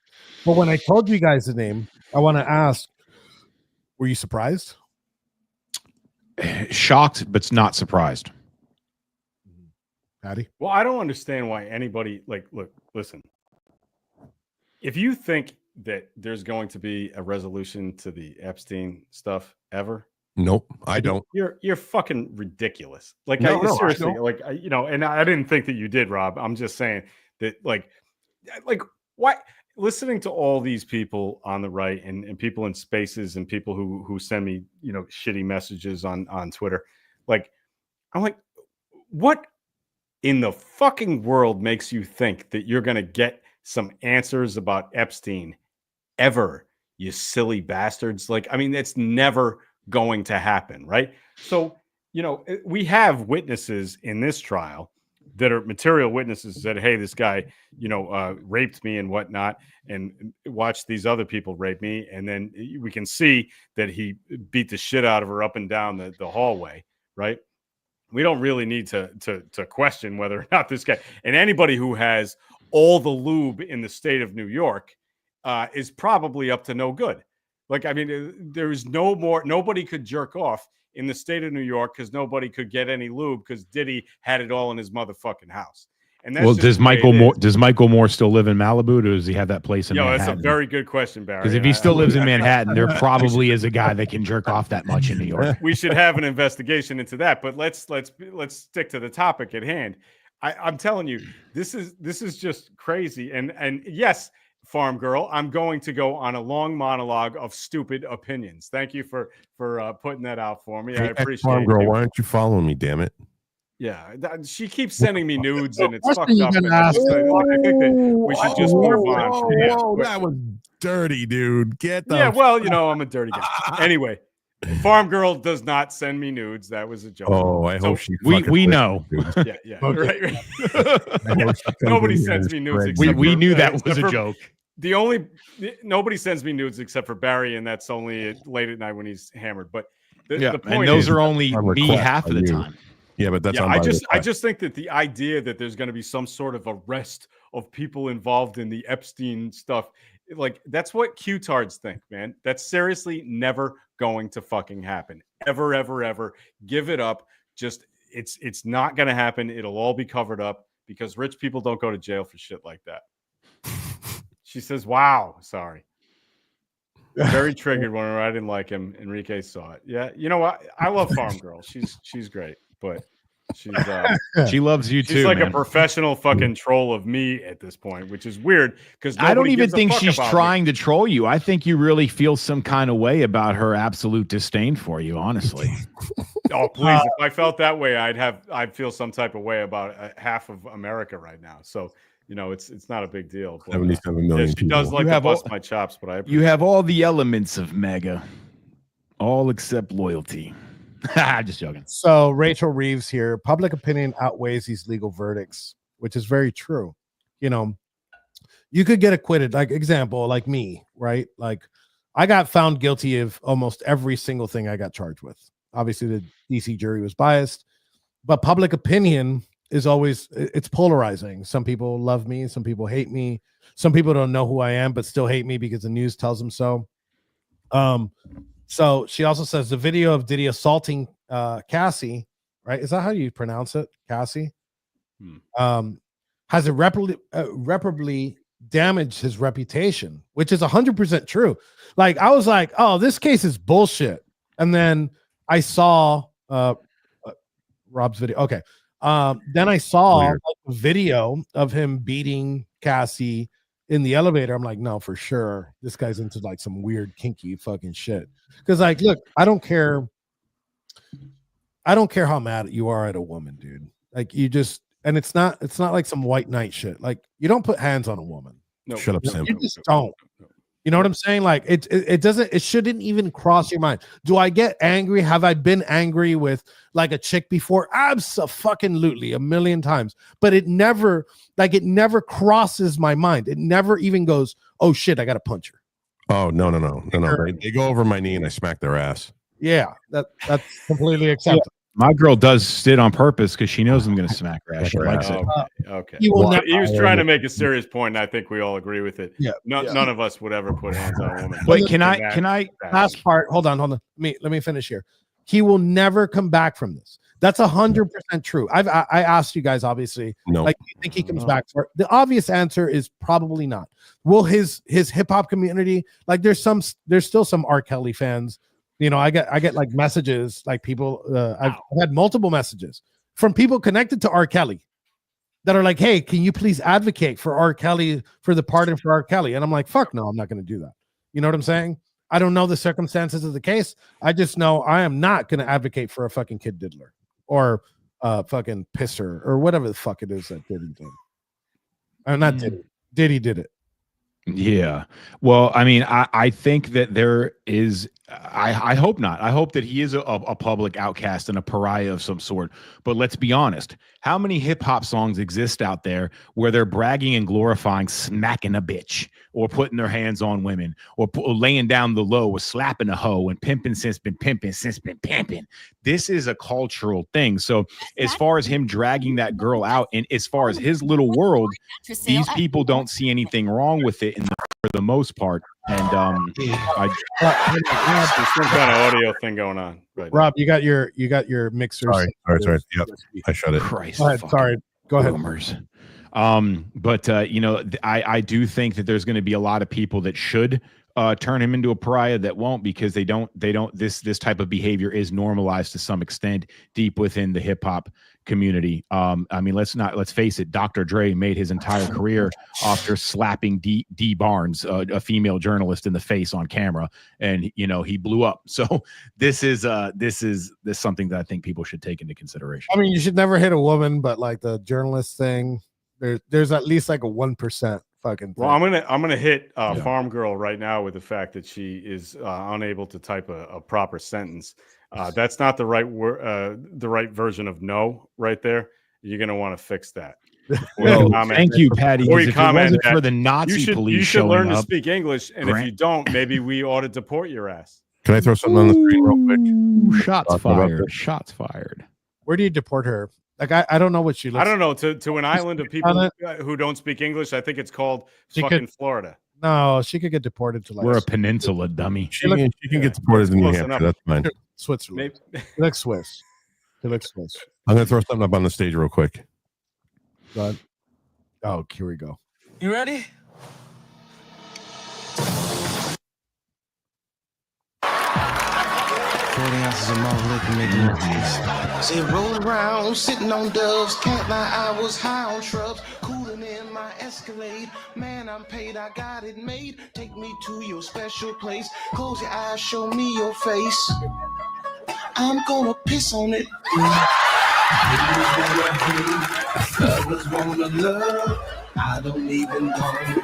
But when I told you guys the name, I want to ask, were you surprised? Shocked, but not surprised. Patty? Well, I don't understand why anybody, listen. If you think that there's going to be a resolution to the Epstein stuff ever, nope, I don't. You're fucking ridiculous. Seriously, and I didn't think that you did, Rob. I'm just saying that, why? Listening to all these people on the right and people in Spaces and people who send me, shitty messages on Twitter, I'm like, what in the fucking world makes you think that you're going to get some answers about Epstein ever, you silly bastards? It's never going to happen, right? So, we have witnesses in this trial that are material witnesses that, hey, this guy, raped me and whatnot, and watched these other people rape me. And then we can see that he beat the shit out of her up and down the hallway, right? We don't really need to question whether or not this guy, and anybody who has all the lube in the state of New York is probably up to no good. There's nobody could jerk off in the state of New York because nobody could get any lube because Diddy had it all in his motherfucking house. And that's does Michael Moore still live in Malibu, or does he have that place in Manhattan? That's a very good question, Barry. Because if he still lives in Manhattan, there probably is a guy that can jerk off that much in New York. We should have an investigation into that. But let's stick to the topic at hand. I'm telling you, this is just crazy. And yes, Farm Girl, I'm going to go on a long monologue of stupid opinions. Thank you for putting that out for me. I appreciate it. Farm Girl, why aren't you following me, damn it? Yeah, she keeps sending me nudes, and it's fucked up. And I think that we should just move on. Whoa, that was dirty, dude. Get the I'm a dirty guy. Anyway, Farm Girl does not send me nudes. That was a joke. Oh, I hope she. We know. Yeah, right. Nobody sends me nudes. We knew that was a joke. Nobody sends me nudes except for Barry, and that's only late at night when he's hammered. But the point and those are only me half of the time. Yeah, but that's I just think that the idea that there's going to be some sort of arrest of people involved in the Epstein stuff, that's what Q-tards think, man. That's seriously never going to fucking happen. Ever, ever, ever. Give it up. Just It's not going to happen. It'll all be covered up because rich people don't go to jail for shit like that. She says, "Wow, sorry." Very triggered when I didn't like him. Enrique saw it. Yeah, you know what? I love Farm Girl. She's great, but she's She loves you too. she's like man. a professional fucking troll of me at this point, which is weird because I don't even think she's trying to troll you. I think you really feel some kind of way about her absolute disdain for you, honestly. Oh, please! If I felt that way, I'd feel some type of way about half of America right now. So you know, it's not a big deal. But, 77 million she people. does like You to have bust all- my chops, but I You appreciate have all the elements of MAGA, all except loyalty. Just joking. So Rachel Reeves here, public opinion outweighs these legal verdicts, which is very true. You know, you could get acquitted. Like example, like me, right? Like I got found guilty of almost every single thing I got charged with. Obviously, the DC jury was biased, but public opinion is always, it's polarizing. Some people love me, some people hate me, some people don't know who I am, but still hate me because the news tells them so. So she also says the video of Diddy assaulting Cassie, right? Is that how you pronounce it? Cassie? Has irreparably damaged his reputation, which is 100% true. Like I was like, oh, this case is bullshit. And then I saw Rob's video. Okay. Then I saw like, a video of him beating Cassie in the elevator. I'm like, no, for sure. This guy's into like some weird kinky fucking shit. Because like, look, I don't care how mad you are at a woman, dude. Like you just, and it's not like some white knight shit. Like you don't put hands on a woman. No, Shut up, Sam. You just don't. You know what I'm saying? Like it shouldn't even cross your mind. Do I get angry? Have I been angry with like a chick before? Absolutely, a million times. But it never crosses my mind. It never even goes, oh shit, I gotta punch her. Oh no. They go over my knee and I smack their ass. Yeah, that's completely acceptable. My girl does sit on purpose because she knows I'm going to smack her ass. She likes it. Okay. He will He was trying to make a serious point, and I think we all agree with it. Yeah. None of us would ever put hands on a woman. Wait, can I? Last part. Hold on. Let me finish here. He will never come back from this. That's 100% true. I asked you guys, obviously, No. like, do you think he comes back? The obvious answer is probably not. Will his hip hop community, like, there's still some R. Kelly fans. You know, I get like messages, like people. I've had multiple messages from people connected to R. Kelly that are like, "Hey, can you please advocate for R. Kelly, for the pardon for R. Kelly?" And I'm like, "Fuck no, I'm not going to do that." You know what I'm saying? I don't know the circumstances of the case. I just know I am not going to advocate for a fucking kid diddler or fucking pisser or whatever the fuck it is that Diddy did. Not Diddy. Diddy did it. Yeah. Well, I mean, I think that there is, I hope not. I hope that he is a public outcast and a pariah of some sort. But let's be honest. How many hip hop songs exist out there where they're bragging and glorifying smacking a bitch or putting their hands on women or laying down the low or slapping a hoe and pimping since been pimping? This is a cultural thing. So as far as him dragging that girl out and as far as his little world, these people don't see anything wrong with it for the most part. And there's some kind of audio thing going on. Right Rob, you got your mixer. Sorry. Yep. I shut it. Christ, Go ahead. Sorry. Go ahead. Boomers. But you know, I do think that there's going to be a lot of people that should turn him into a pariah that won't, because they don't this type of behavior is normalized to some extent deep within the hip hop community. I mean, let's face it, Dr. Dre made his entire career after slapping D Barnes, a female journalist, in the face on camera, and you know, he blew up. So this is something that I think people should take into consideration. I mean, you should never hit a woman, but like the journalist thing, there's at least like a 1% fucking thing. Well, I'm gonna hit Farm Girl right now with the fact that she is unable to type a proper sentence. That's not the right the right version of no right there. You're gonna want to fix that. Well, thank you, Patty. Before you If it comment wasn't for the Nazi police you should learn showing to up, speak English, and if you don't, maybe we ought to deport your ass. Can I throw something on the screen real quick? Shots Talk about fired. this. Shots fired. Where do you deport her? Like I don't know what she looks. I don't know, to an island of people who don't speak English. I think it's called fucking Florida. No, she could get deported to like We're a peninsula, dummy. She can get deported in New Close Hampshire. enough. That's fine. Switzerland. Maybe. Like Swiss. let's switch. I'm gonna throw something up on the stage real quick. Go ahead. Oh, here we go. You ready? 40 ounces of malt liquor make more things. Say roll around, sitting on doves. Can't lie, I was high on shrubs. Cooling in my Escalade. Man, I'm paid, I got it made. Take me to your special place. Close your eyes, show me your face. I'm gonna piss on it. Others wanna love. I don't even want it.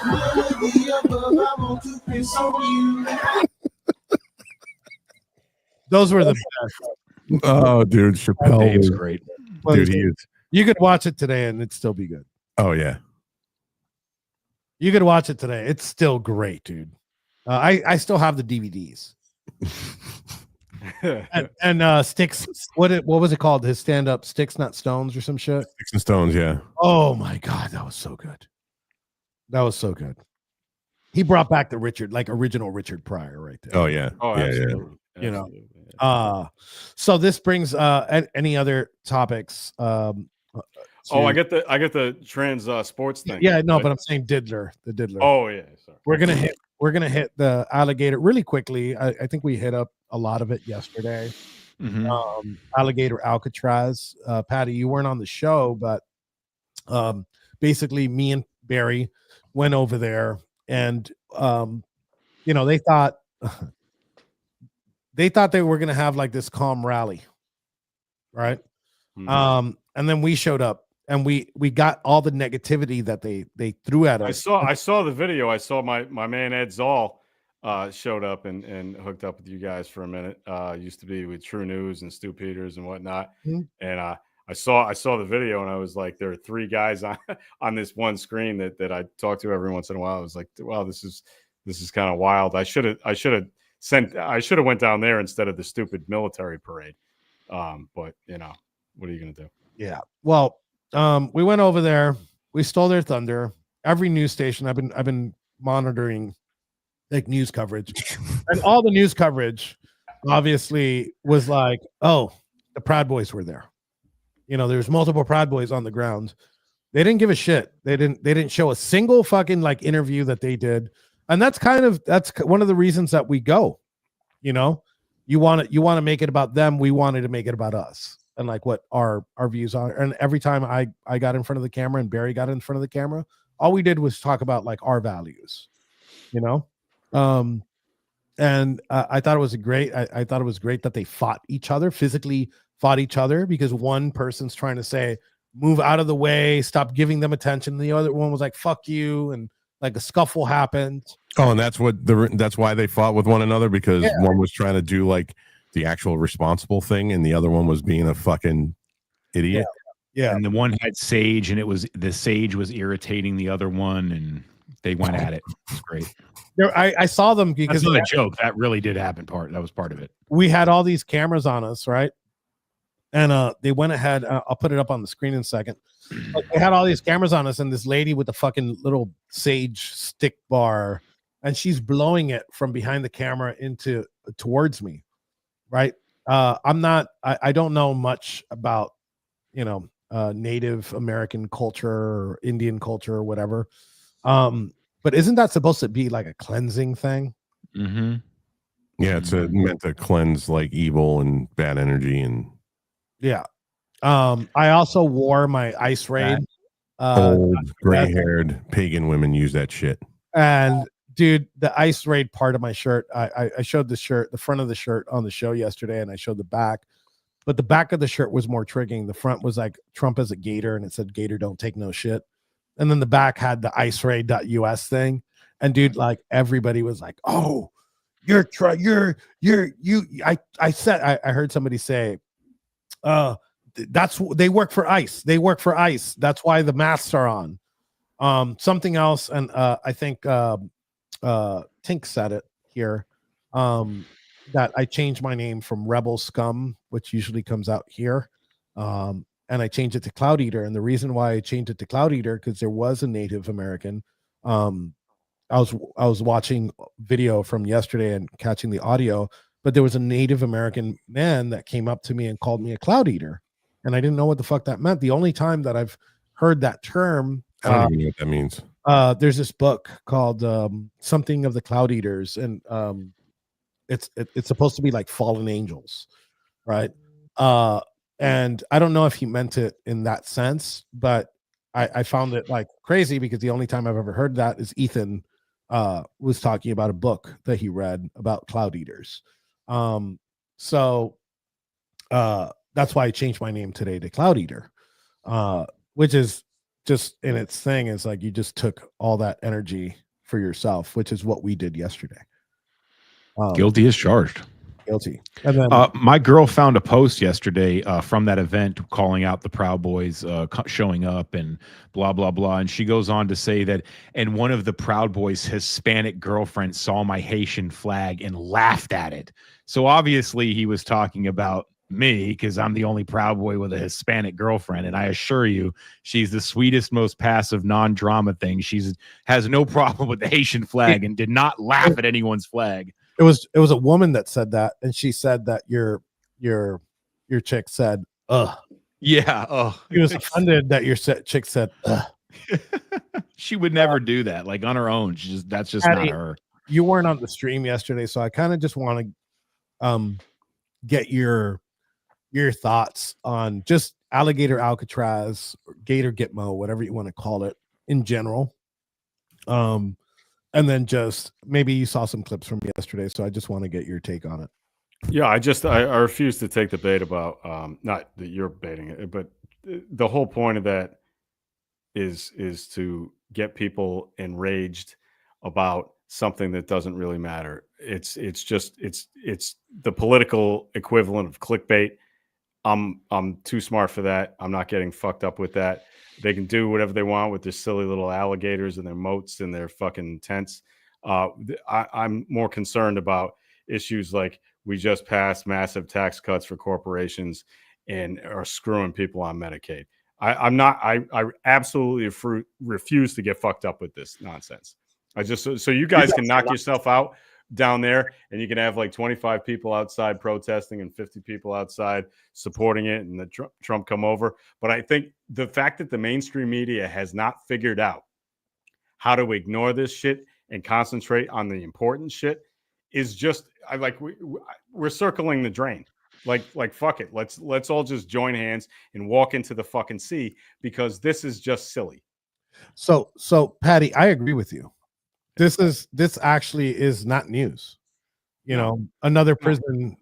None of the above, I want to piss on you. Those were the best. Oh, dude, Chappelle Dave's was great. Dude, he is. You could watch it today and it'd still be good. Oh yeah. You could watch it today. It's still great, dude. I still have the DVDs. and Sticks. What was it called? His stand up Sticks Not Stones or some shit. Sticks and Stones, yeah. Oh my god, that was so good. That was so good. He brought back the original Richard Pryor right there. Oh yeah. Oh, yeah, absolutely. You know, Absolutely. so this brings any other topics? Oh, I get the trans sports thing. Yeah, no, right? but I'm saying Diddler, the Diddler. Oh yeah, sorry. We're gonna hit the alligator really quickly. I think we hit up a lot of it yesterday. Mhm. Alligator Alcatraz. Patty, you weren't on the show, but basically me and Barry went over there, and they thought they were gonna have like this calm rally, right? Mhm. And then we showed up and we got all the negativity that they threw at us. I saw the video. I saw my man Ed Zoll showed up and hooked up with you guys for a minute. Used to be with True News and Stu Peters and whatnot. Mhm. And I saw the video and I was like, there are three guys on this one screen that I talk to every once in a while. I was like, wow, this is kind of wild. I should have went down there instead of the stupid military parade. But what are you gonna do? Yeah. Well, we went over there. We stole their thunder. Every news station I've been monitoring, like news coverage, and all the news coverage, obviously, was like, "Oh, the Proud Boys were there." There's multiple Proud Boys on the ground. They didn't give a shit. They didn't show a single fucking like interview that they did, and that's one of the reasons that we go. You want to make it about them. We wanted to make it about us. And like what our views are. And every time I got in front of the camera and Barry got in front of the camera, all we did was talk about like our values, and I thought it was great. I thought it was great that they physically fought each other, because one person's trying to say, move out of the way, stop giving them attention. The other one was like, fuck you. And like a scuffle happened. Oh, and that's why they fought with one another, because one was trying to do like the actual responsible thing, and the other one was being a fucking idiot. Yeah. And the one had sage, and the sage was irritating the other one, and they went at it. It's great. I saw them because that's not a joke. That really did happen. That was part of it. We had all these cameras on us, right? And they went ahead. I'll put it up on the screen in a second. But they had all these cameras on us, and this lady with the fucking little sage stick bar, and she's blowing it from behind the camera towards me, right? I don't know much about Native American culture or Indian culture or whatever, but isn't that supposed to be like a cleansing thing? Mm-hmm. Yeah, it's meant to cleanse like evil and bad energy. And yeah, I also wore my ice raid. Old gray-haired pagan women use that shit. And dude, the ice raid part of my shirt, I showed the front of the shirt on the show yesterday, and I showed the back, but the back of the shirt was more triggering. The front was like Trump as a gator, and it said "Gator don't take no shit," and then the back had the iceraid.us thing. And dude, like everybody was like, "Oh, I heard somebody say, they work for ICE. They work for ICE. That's why the masks are on." Something else, and I think Tink said it here, that I changed my name from Rebel Scum, which usually comes out here, and I changed it to Cloud Eater. And the reason why I changed it to Cloud Eater, because there was a Native American. I was watching video from yesterday and catching the audio. but there was a Native American man that came up to me and called me a cloud eater, and I didn't know what the fuck that meant. The only time that I've heard that term, I don't even know what that means. there's this book called something of the Cloud Eaters, and it's supposed to be like fallen angels, right? And I don't know if he meant it in that sense, but I found it like crazy because the only time I've ever heard that is Ethan was talking about a book that he read about cloud eaters. So that's why I changed my name today to Cloud Eater, which is just in its thing is like you just took all that energy for yourself, which is what we did yesterday. Guilty as charged. Guilty. And then My girl found a post yesterday from that event calling out the Proud Boys showing up and blah, blah, blah. And she goes on to say that, and one of the Proud Boys' Hispanic girlfriends saw my Haitian flag and laughed at it. So obviously he was talking about me because I'm the only Proud Boy with a Hispanic girlfriend. And I assure you, she's the sweetest, most passive, non-drama thing. She's has no problem with the Haitian flag and did not laugh at anyone's flag. it was a woman that said that, and she said that your chick said, "Ugh." Yeah. Oh, He was offended that your chick said, "Ugh." she would never do that. Like on her own. That's just Patty, not her. You weren't on the stream yesterday, so I kind of just want to get your thoughts on just Alligator Alcatraz, or Gator Gitmo, whatever you want to call it in general. And then just maybe you saw some clips from yesterday, so I just want to get your take on it. Yeah, I refuse to take the bait about not that you're baiting it, but the whole point of that is to get people enraged about something that doesn't really matter. It's the political equivalent of clickbait. I'm too smart for that. I'm not getting fucked up with that. They can do whatever they want with their silly little alligators and their moats and their fucking tents. I'm more concerned about issues like we just passed massive tax cuts for corporations and are screwing people on Medicaid. I absolutely refuse to get fucked up with this nonsense. So you guys can knock yourself out down there, and you can have like 25 people outside protesting and 50 people outside supporting it, and the Trump come over. But I think the fact that the mainstream media has not figured out how to ignore this shit and concentrate on the important shit is just we're circling the drain. Like fuck it. Let's all just join hands and walk into the fucking sea, because this is just silly. So Patty, I agree with you. This actually is not news. You know, another prison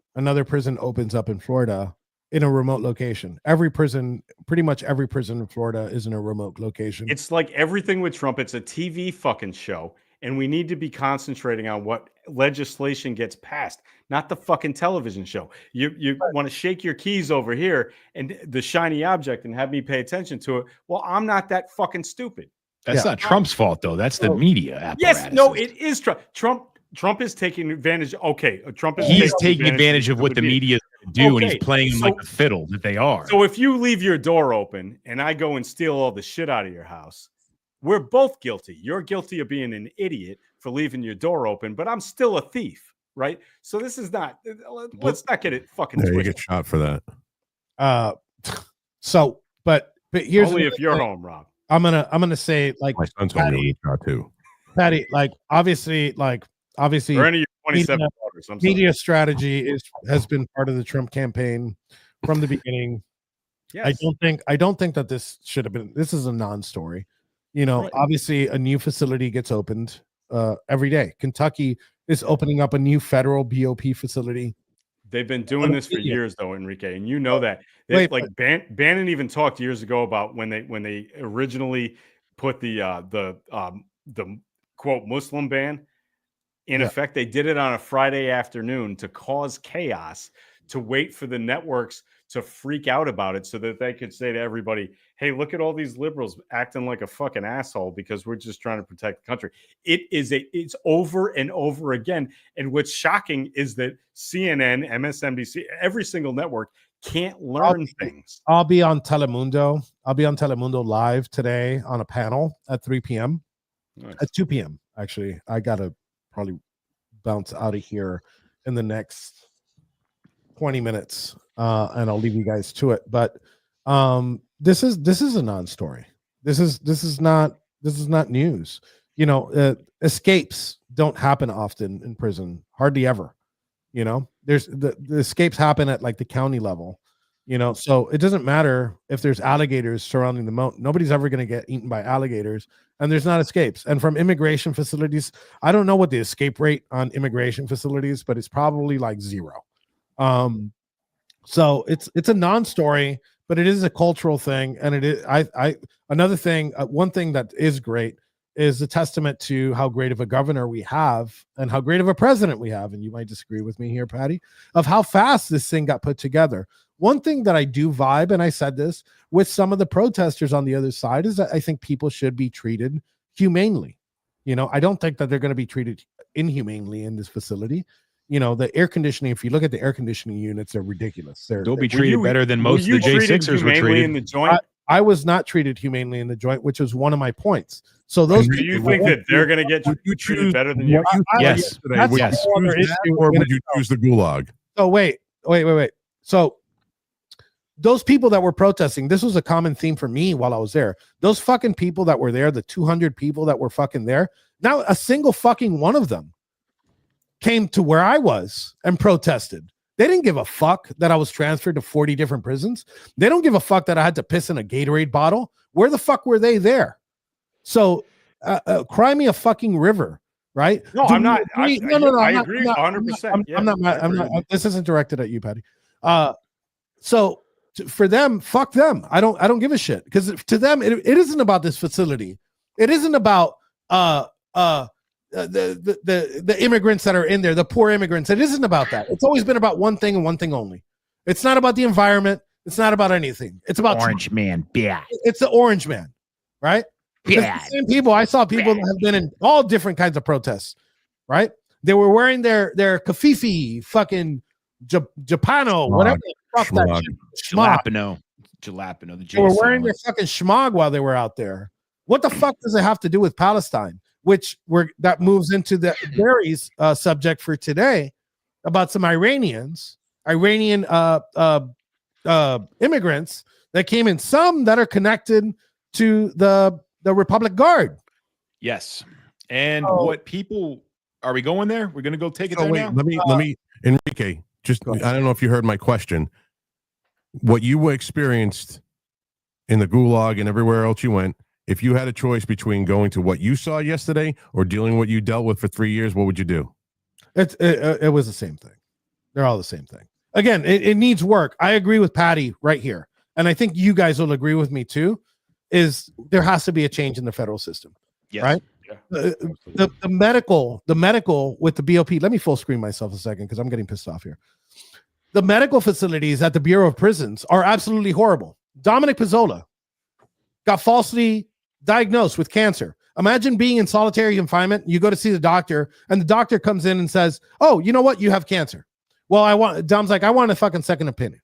opens up in Florida in a remote location. Pretty much every prison in Florida is in a remote location. It's like everything with Trump. It's a TV fucking show, and we need to be concentrating on what legislation gets passed, not the fucking television show. You want to shake your keys over here and the shiny object and have me pay attention to it. Well, I'm not that fucking stupid. That's not Trump's fault, though. That's the media apparatus. Yes, no, it is Trump. Trump is taking advantage. Okay, He's taking advantage of what the media do, and he's playing them like the fiddle that they are. So if you leave your door open and I go and steal all the shit out of your house, we're both guilty. You're guilty of being an idiot for leaving your door open, but I'm still a thief, right? So this is not. Let's not get it fucking twisted. You get shot for that. But here's only if you're home, Rob. I'm gonna say, like, My son's home to shot too. Patty, obviously, or any of your 27 daughters. Media strategy has been part of the Trump campaign from the beginning. Yes. I don't think that this should have been. This is a non-story. You know, obviously, a new facility gets opened every day. Kentucky is opening up a new federal BOP facility. They've been doing this for years, though, Enrique, and you know that. Bannon even talked years ago about when they originally put the quote Muslim ban in effect. They did it on a Friday afternoon to cause chaos, to wait for the networks to freak out about it so that they could say to everybody, hey, look at all these liberals acting like a fucking asshole because we're just trying to protect the country. It's over and over again. And what's shocking is that CNN, MSNBC, every single network can't learn things. I'll be on Telemundo. I'll be on Telemundo live today on a panel at 3 p.m. Nice. At 2 p.m. Actually, I got to probably bounce out of here in the next 20 minutes, and I'll leave you guys to it. But this is a non-story. This is not news. You know, escapes don't happen often in prison, hardly ever. You know, there's the escapes happen at like the county level. You know, so it doesn't matter if there's alligators surrounding the moat. Nobody's ever going to get eaten by alligators, and there's not escapes. And from immigration facilities, I don't know what the escape rate on immigration facilities, but it's probably like 0. So it's a non-story, but it is a cultural thing, and it is another thing. One thing that is great is a testament to how great of a governor we have and how great of a president we have. And you might disagree with me here, Patty, of how fast this thing got put together. One thing that I do vibe, and I said this with some of the protesters on the other side, is that I think people should be treated humanely. You know, I don't think that they're going to be treated inhumanely in this facility. You know, the air conditioning, if you look at the air conditioning units, they're ridiculous. They'll be treated better than most of the J6ers were treated. In the joint? I was not treated humanely in the joint, which was one of my points. So those do you think that they're going to get treated better than you? Yes. That's Yes. a whole other issue Or in would you choose the gulag? So wait. So those people that were protesting, this was a common theme for me while I was there. Those fucking people that were there, the 200 people that were fucking there, now a single fucking one of them came to where I was and protested. They didn't give a fuck that I was transferred to 40 different prisons. They don't give a fuck that I had to piss in a Gatorade bottle. Where the fuck were they there? So cry me a fucking river, right? No, I'm not. I agree 100%. I'm not. This isn't directed at you, Patty. So for them, fuck them. I don't give a shit, because to them it isn't about this facility. It isn't about the immigrants that are in there, the poor immigrants. It isn't about that. It's always been about one thing and one thing only. It's not about the environment. It's not about anything. It's about Orange Man. Yeah. It's the orange man, right? Yeah. Same people. I saw people that have been in all different kinds of protests, right? They were wearing their kafifi, fucking Japano, whatever the fuck that shit. Jalapeno. They were wearing their fucking schmog while they were out there. What the fuck does it have to do with Palestine? That moves into the Barry's subject for today about some Iranian immigrants that came in, some that are connected to the Republic Guard. Yes. And what people are we going there? We're going to go take it there now? Let me Enrique, just I don't know if you heard my question. What you experienced in the gulag and everywhere else you went, if you had a choice between going to what you saw yesterday or dealing with what you dealt with for 3 years, what would you do? It was the same thing. They're all the same thing. Again, it needs work. I agree with Patty right here. And I think you guys will agree with me too, is there has to be a change in the federal system. Yes. Right? Yeah. The medical with the BOP. Let me full screen myself a second because I'm getting pissed off here. The medical facilities at the Bureau of Prisons are absolutely horrible. Dominic Pizzola got falsely diagnosed with cancer. Imagine being in solitary confinement. You go to see the doctor, and the doctor comes in and says, "Oh, you know what? You have cancer." Well, Dom's like, "I want a fucking second opinion."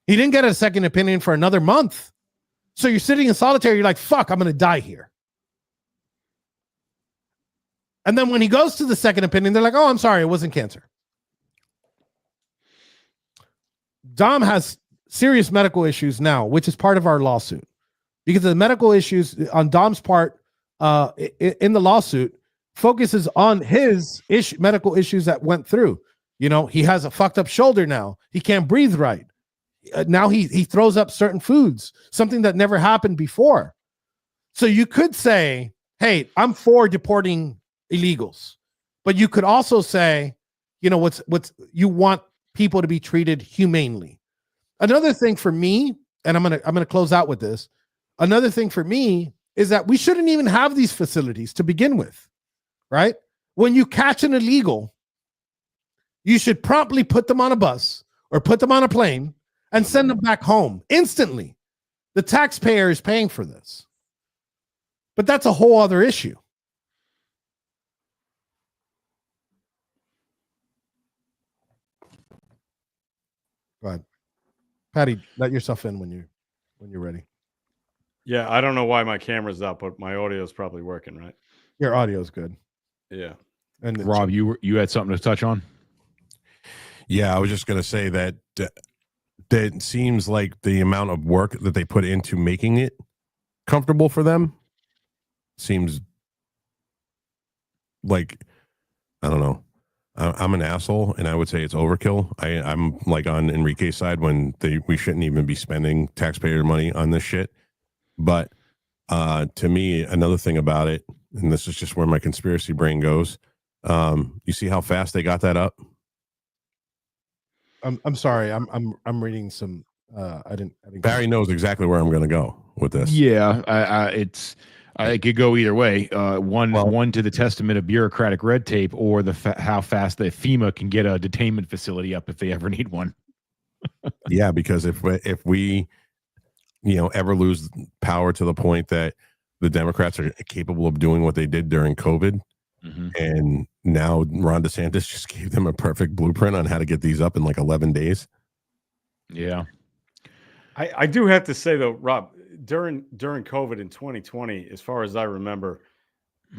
He didn't get a second opinion for another month. So you're sitting in solitary. You're like, "Fuck, I'm going to die here." And then when he goes to the second opinion, they're like, "Oh, I'm sorry, it wasn't cancer." Dom has serious medical issues now, which is part of our lawsuit, because the medical issues on Dom's part in the lawsuit focuses on his medical issues that went through. You know, he has a fucked up shoulder now. He can't breathe right. Now he throws up certain foods, something that never happened before. So you could say, hey, I'm for deporting illegals, but you could also say, you know, what's you want people to be treated humanely. Another thing for me, and I'm gonna close out with this. Another thing for me is that we shouldn't even have these facilities to begin with, right? When you catch an illegal, you should promptly put them on a bus or put them on a plane and send them back home instantly. The taxpayer is paying for this. But that's a whole other issue. Go ahead. Patty, let yourself in when you're ready. Yeah, I don't know why my camera's up, but my audio is probably working, right? Your audio is good. Yeah. And Rob, you had something to touch on? Yeah, I was just going to say that that it seems like the amount of work that they put into making it comfortable for them seems like, I don't know. I'm an asshole, and I would say it's overkill. I'm like on Enrique's side when we shouldn't even be spending taxpayer money on this shit. But to me, another thing about it, and this is just where my conspiracy brain goes. You see how fast they got that up? I'm sorry. I'm reading some. I didn't. Barry knows exactly where I'm going to go with this. Yeah, it could go either way. One to the testament of bureaucratic red tape, or how fast the FEMA can get a detainment facility up if they ever need one. Yeah, because if we ever lose power to the point that the Democrats are capable of doing what they did during COVID, and now Ron DeSantis just gave them a perfect blueprint on how to get these up in like 11 days. Yeah. I do have to say though, Rob, during COVID in 2020, as far as I remember,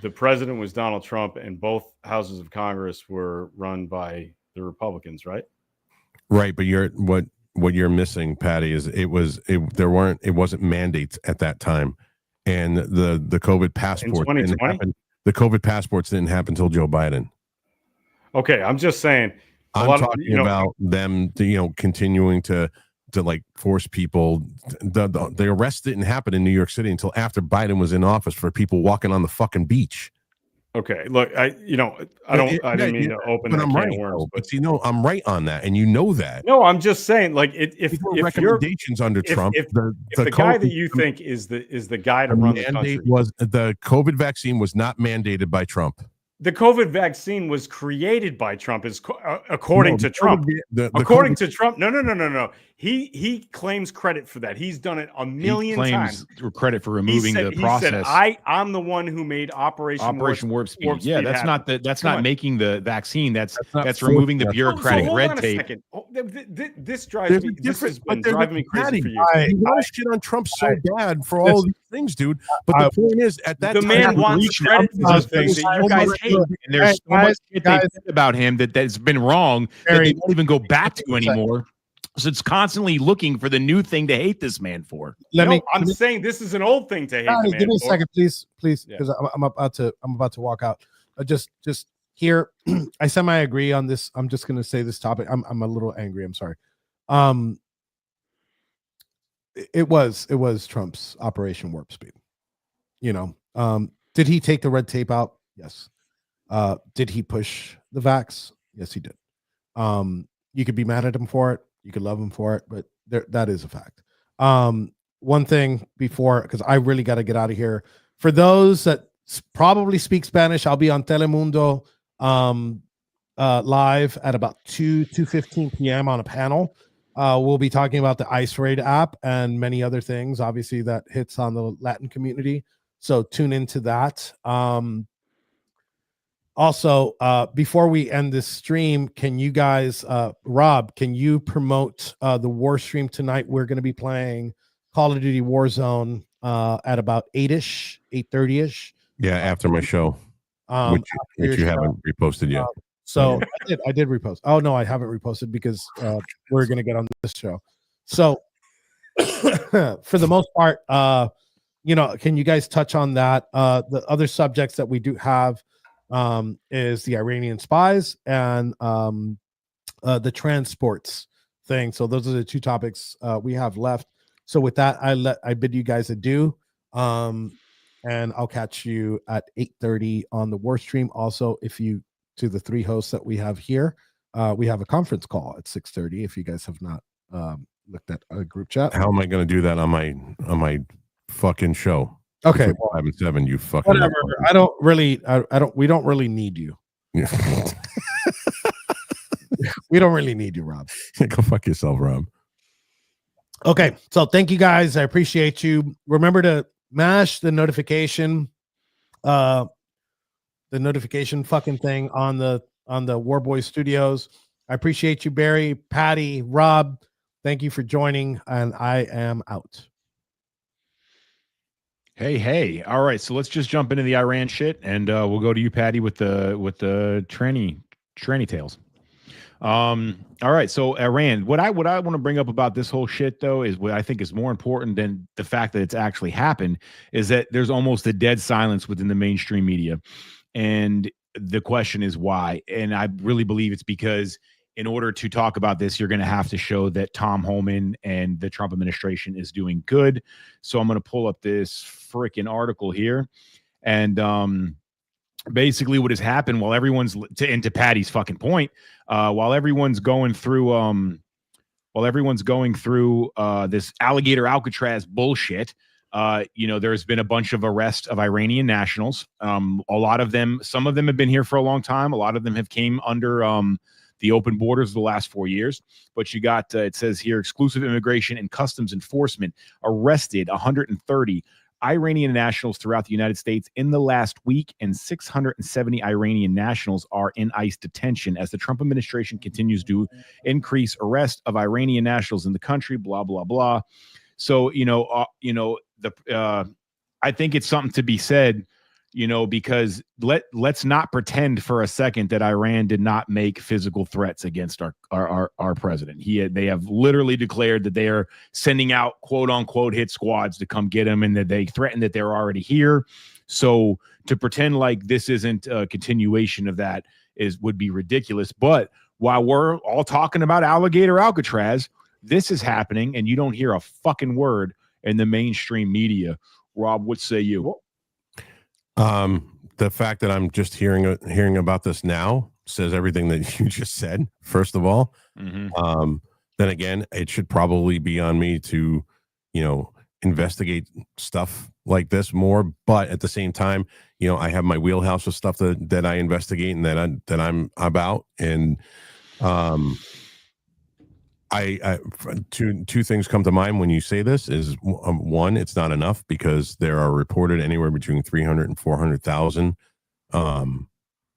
the president was Donald Trump, and both houses of Congress were run by the Republicans, right? Right, but what you're missing, Patty, is it wasn't mandates at that time, and the COVID passport didn't happen. The COVID passports didn't happen until Joe Biden. Okay, I'm just saying. I'm talking about them, continuing to like force people. The arrest didn't happen in New York City until after Biden was in office for people walking on the fucking beach. Okay, look, I didn't mean to open that can of worms, but I'm right on that, and you know that. No, I'm just saying, like, if recommendations under Trump, if the guy that you think is the guy to run the country, was the COVID vaccine was not mandated by Trump. The COVID vaccine was created by Trump, according to Trump. According to Trump, no. He claims credit for that. He's done it a million times. Credit for removing the process. He said, I'm the one who made Operation Warp Speed. Yeah, that's happen. That's not making the vaccine. That's removing the bureaucratic red tape. This drives me. This has been driving me crazy for years. You want to shit on Trump so bad for all these things, dude. But the point is, at that the time, man wants credit for those things that you guys hate. And there's so much shit they said about him that's been wrong that they don't even go back to anymore. So it's constantly looking for the new thing to hate this man for. I'm saying this is an old thing to hate. The man give me a for. second, please, because I'm about to walk out. Just here, I semi agree on this. I'm just gonna say this topic. I'm a little angry. I'm sorry. It was Trump's Operation Warp Speed. Did he take the red tape out? Yes. Did he push the vax? Yes, he did. You could be mad at him for it. You could love him for it, but that is a fact. One thing before, because I really got to get out of here. For those that probably speak Spanish, I'll be on Telemundo live at about 2:15 p.m. on a panel. We'll be talking about the Ice Raid app and many other things, obviously, that hits on the Latin community. So tune into that. Also, before we end this stream, can you guys, Rob, can you promote the War stream tonight? We're going to be playing Call of Duty Warzone at about 8-ish, 8:30-ish. Yeah, after my show, which you haven't reposted yet. So I did repost. Oh, no, I haven't reposted because we're going to get on this show. So for the most part, can you guys touch on that? The other subjects that we do have is the Iranian spies and the transports thing. So those are the two topics we have left. So with that, I bid you guys adieu. And I'll catch you at 8:30 on the War stream. Also, to the three hosts that we have here, we have a conference call at 6:30. If you guys have not looked at a group chat, how am I going to do that on my fucking show? Okay, 5 and 7. You fucking whatever. We don't really need you. Yeah. We don't really need you, Rob. Go fuck yourself, Rob. Okay, so thank you guys. I appreciate you. Remember to mash the notification fucking thing on the Warboy Studios. I appreciate you, Barry, Patty, Rob. Thank you for joining, and I am out. Hey. All right, so let's just jump into the Iran shit, and we'll go to you, Patty, with the tranny tales. All right. So Iran, what I want to bring up about this whole shit though is what I think is more important than the fact that it's actually happened is that there's almost a dead silence within the mainstream media. And the question is why. And I really believe it's because in order to talk about this, you're going to have to show that Tom Homan and the Trump administration is doing good. So I'm going to pull up this freaking article here. And basically what has happened while everyone's to Patty's fucking point, while everyone's going through this alligator Alcatraz bullshit, there's been a bunch of arrests of Iranian nationals. A lot of them, some of them have been here for a long time. A lot of them have came under the open borders of the last 4 years. But you got, it says here, exclusive immigration and customs enforcement arrested 130 Iranian nationals throughout the United States in the last week, and 670 Iranian nationals are in ICE detention as the Trump administration continues to increase arrest of Iranian nationals in the country, blah, blah, blah. So, I think it's something to be said, because let's not pretend for a second that Iran did not make physical threats against our president. They have literally declared that they are sending out quote unquote hit squads to come get him, and that they threaten that they're already here. So to pretend like this isn't a continuation of that would be ridiculous. But while we're all talking about alligator Alcatraz, this is happening, and you don't hear a fucking word in the mainstream media. Rob, what say you? The fact that I'm just hearing about this now says everything that you just said. First of all, then again, it should probably be on me to, investigate stuff like this more. But at the same time, I have my wheelhouse of stuff that I investigate and that I'm about. And two things come to mind when you say this is one, it's not enough because there are reported anywhere between 300 and 400,000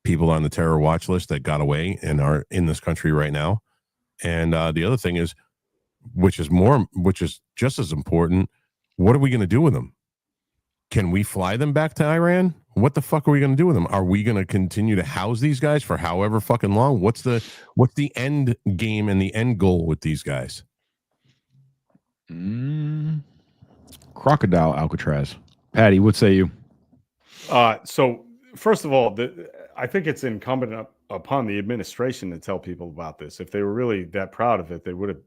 people on the terror watch list that got away and are in this country right now. And the other thing is, which is just as important, what are we going to do with them? Can we fly them back to Iran? What the fuck are we going to do with them? Are we going to continue to house these guys for however fucking long? What's the end game and the end goal with these guys? Crocodile Alcatraz. Patty, what say you? So first of all, I think it's incumbent upon the administration to tell people about this. If they were really that proud of it, they would have,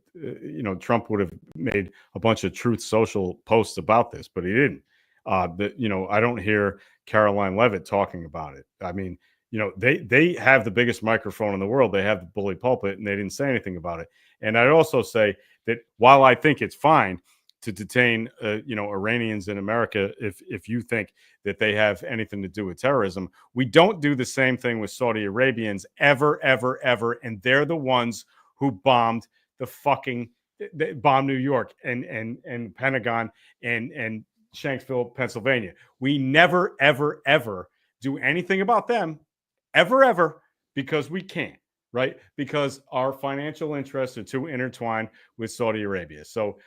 Trump would have made a bunch of Truth Social posts about this, but he didn't. I don't hear Caroline Leavitt talking about it. I mean, they have the biggest microphone in the world. They have the bully pulpit, and they didn't say anything about it. And I'd also say that while I think it's fine to detain, Iranians in America, if you think that they have anything to do with terrorism, we don't do the same thing with Saudi Arabians ever, ever, ever. And they're the ones who bombed they bombed New York and Pentagon and Shanksville, Pennsylvania. We never, ever, ever do anything about them, ever, because we can't, right? Because our financial interests are too intertwined with Saudi Arabia. So,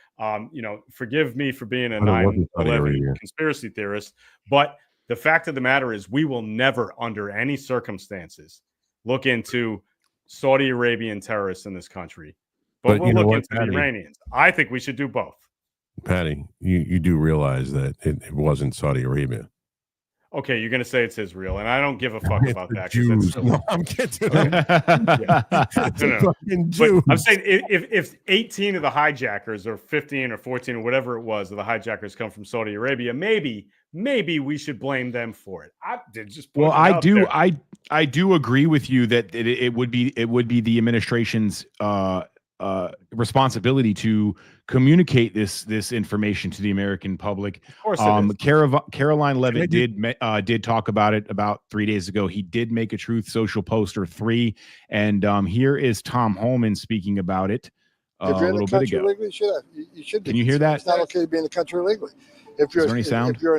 forgive me for being a 9/11 conspiracy theorist, but the fact of the matter is we will never, under any circumstances, look into Saudi Arabian terrorists in this country. But we'll look into the Iranians. I think we should do both. Patty, you do realize that it wasn't Saudi Arabia. Okay, you're going to say it's Israel, and I don't give a fuck about that. Jews. No, I'm kidding. But I'm saying if 18 of the hijackers or 15 or 14 or whatever it was of the hijackers come from Saudi Arabia, maybe we should blame them for it. I do agree with you that it would be the administration's responsibility to communicate this information to the American public. Of course, Caroline Leavitt did talk about it about 3 days ago. He did make a Truth Social post or 3, and here is Tom Homan speaking about it a little bit ago. Legally, you should be. Can you hear that? It's not okay to be in the country illegally. If you're a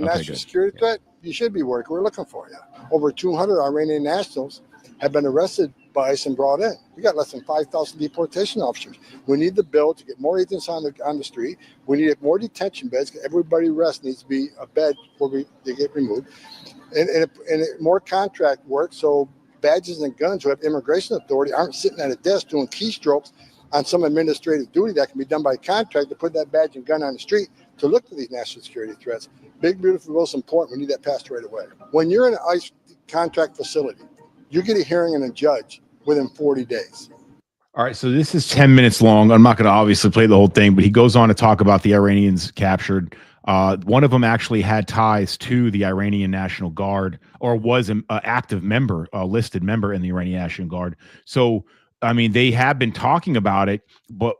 national security threat, you should be working. We're looking for you. Over 200 Iranian nationals have been arrested by ICE and brought in. We got less than 5,000 deportation officers. We need the bill to get more agents on the street. We need more detention beds. Everybody rest needs to be a bed before they get removed, and more contract work. So badges and guns who have immigration authority aren't sitting at a desk doing keystrokes on some administrative duty that can be done by a contractor to put that badge and gun on the street to look for these national security threats. Big, beautiful, most important. We need that passed right away. When you're in an ICE contract facility, you get a hearing and a judge within 40 days. All right, so this is 10 minutes long. I'm not going to obviously play the whole thing, but he goes on to talk about the Iranians captured. One of them actually had ties to the Iranian National Guard, or was an active member, a listed member in the Iranian National Guard. So, I mean, they have been talking about it, but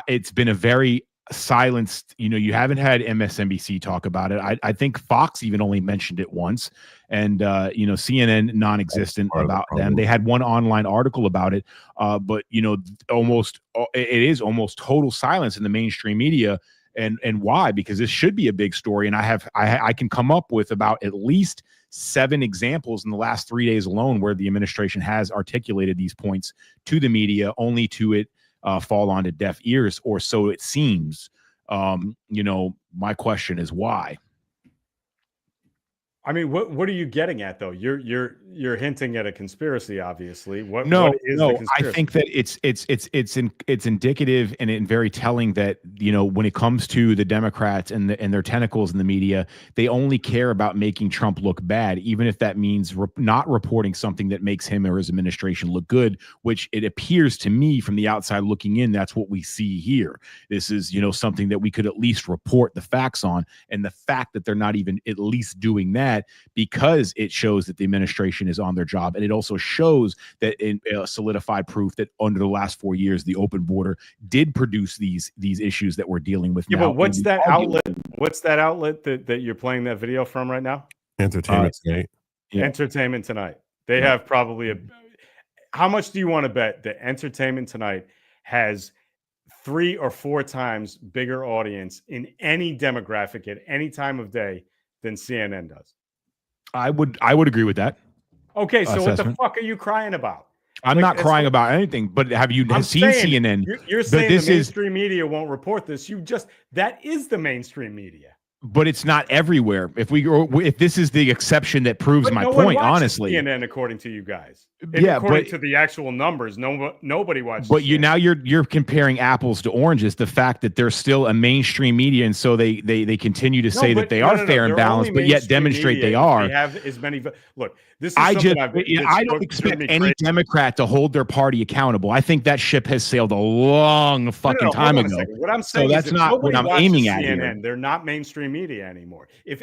it's been a very silenced, you haven't had MSNBC talk about it. I think Fox even only mentioned it once, and CNN non-existent about them. They had one online article about it, but it is almost total silence in the mainstream media. And why? Because this should be a big story, and I can come up with about at least 7 examples in the last 3 days alone where the administration has articulated these points to the media, only to it fall onto deaf ears, or so it seems. My question is why. I mean, what are you getting at though? You're hinting at a conspiracy, obviously. What is the conspiracy? I think that it's indicative and very telling that when it comes to the Democrats and their tentacles in the media, they only care about making Trump look bad, even if that means not reporting something that makes him or his administration look good. Which it appears to me from the outside looking in, that's what we see here. This is something that we could at least report the facts on, and the fact that they're not even at least doing that, because it shows that the administration is on their job, and it also shows that in solidified proof that under the last 4 years, the open border did produce these issues that we're dealing with now. But what's that outlet? What's that outlet that you're playing that video from right now? Entertainment Tonight. Yeah. Entertainment Tonight. They have probably how much do you want to bet that Entertainment Tonight has 3 or 4 times bigger audience in any demographic at any time of day than CNN does? I would agree with that. Okay, so what the fuck are you crying about? I'm not crying about anything, but have you seen CNN? You're saying the mainstream media won't report this. That is the mainstream media. But it's not everywhere. If this is the exception that proves my point, honestly. CNN, according to you guys. According to the actual numbers, nobody watches. But you're comparing apples to oranges. The fact that they're still a mainstream media, and so they continue to say that they are fair and balanced, but yet demonstrate they are. They have as many. Look, this is I don't expect any Democrat to hold their party accountable. I think that ship has sailed a long fucking time ago. What I'm saying that's not what I'm aiming at CNN, here. They're not mainstream media anymore. If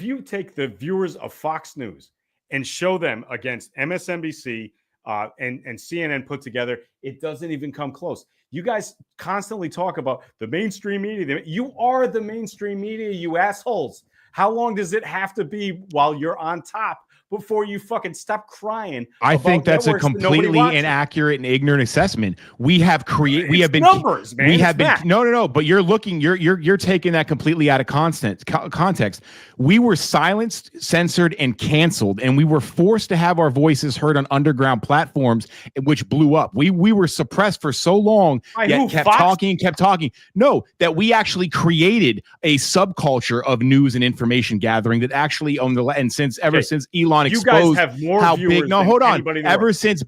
you take the viewers of Fox News and show them against MSNBC and CNN put together, it doesn't even come close. You guys constantly talk about the mainstream media. You are the mainstream media, you assholes. How long does it have to be while you're on top before you fucking stop crying? I think that's a completely inaccurate and ignorant assessment. We have been numbers, man. No. But you're taking that completely out of context. We were silenced, censored, and canceled, and we were forced to have our voices heard on underground platforms, which blew up. We were suppressed for so long, yet kept talking. No, that we actually created a subculture of news and information gathering that actually since Elon exposed how big. No, hold on. Ever since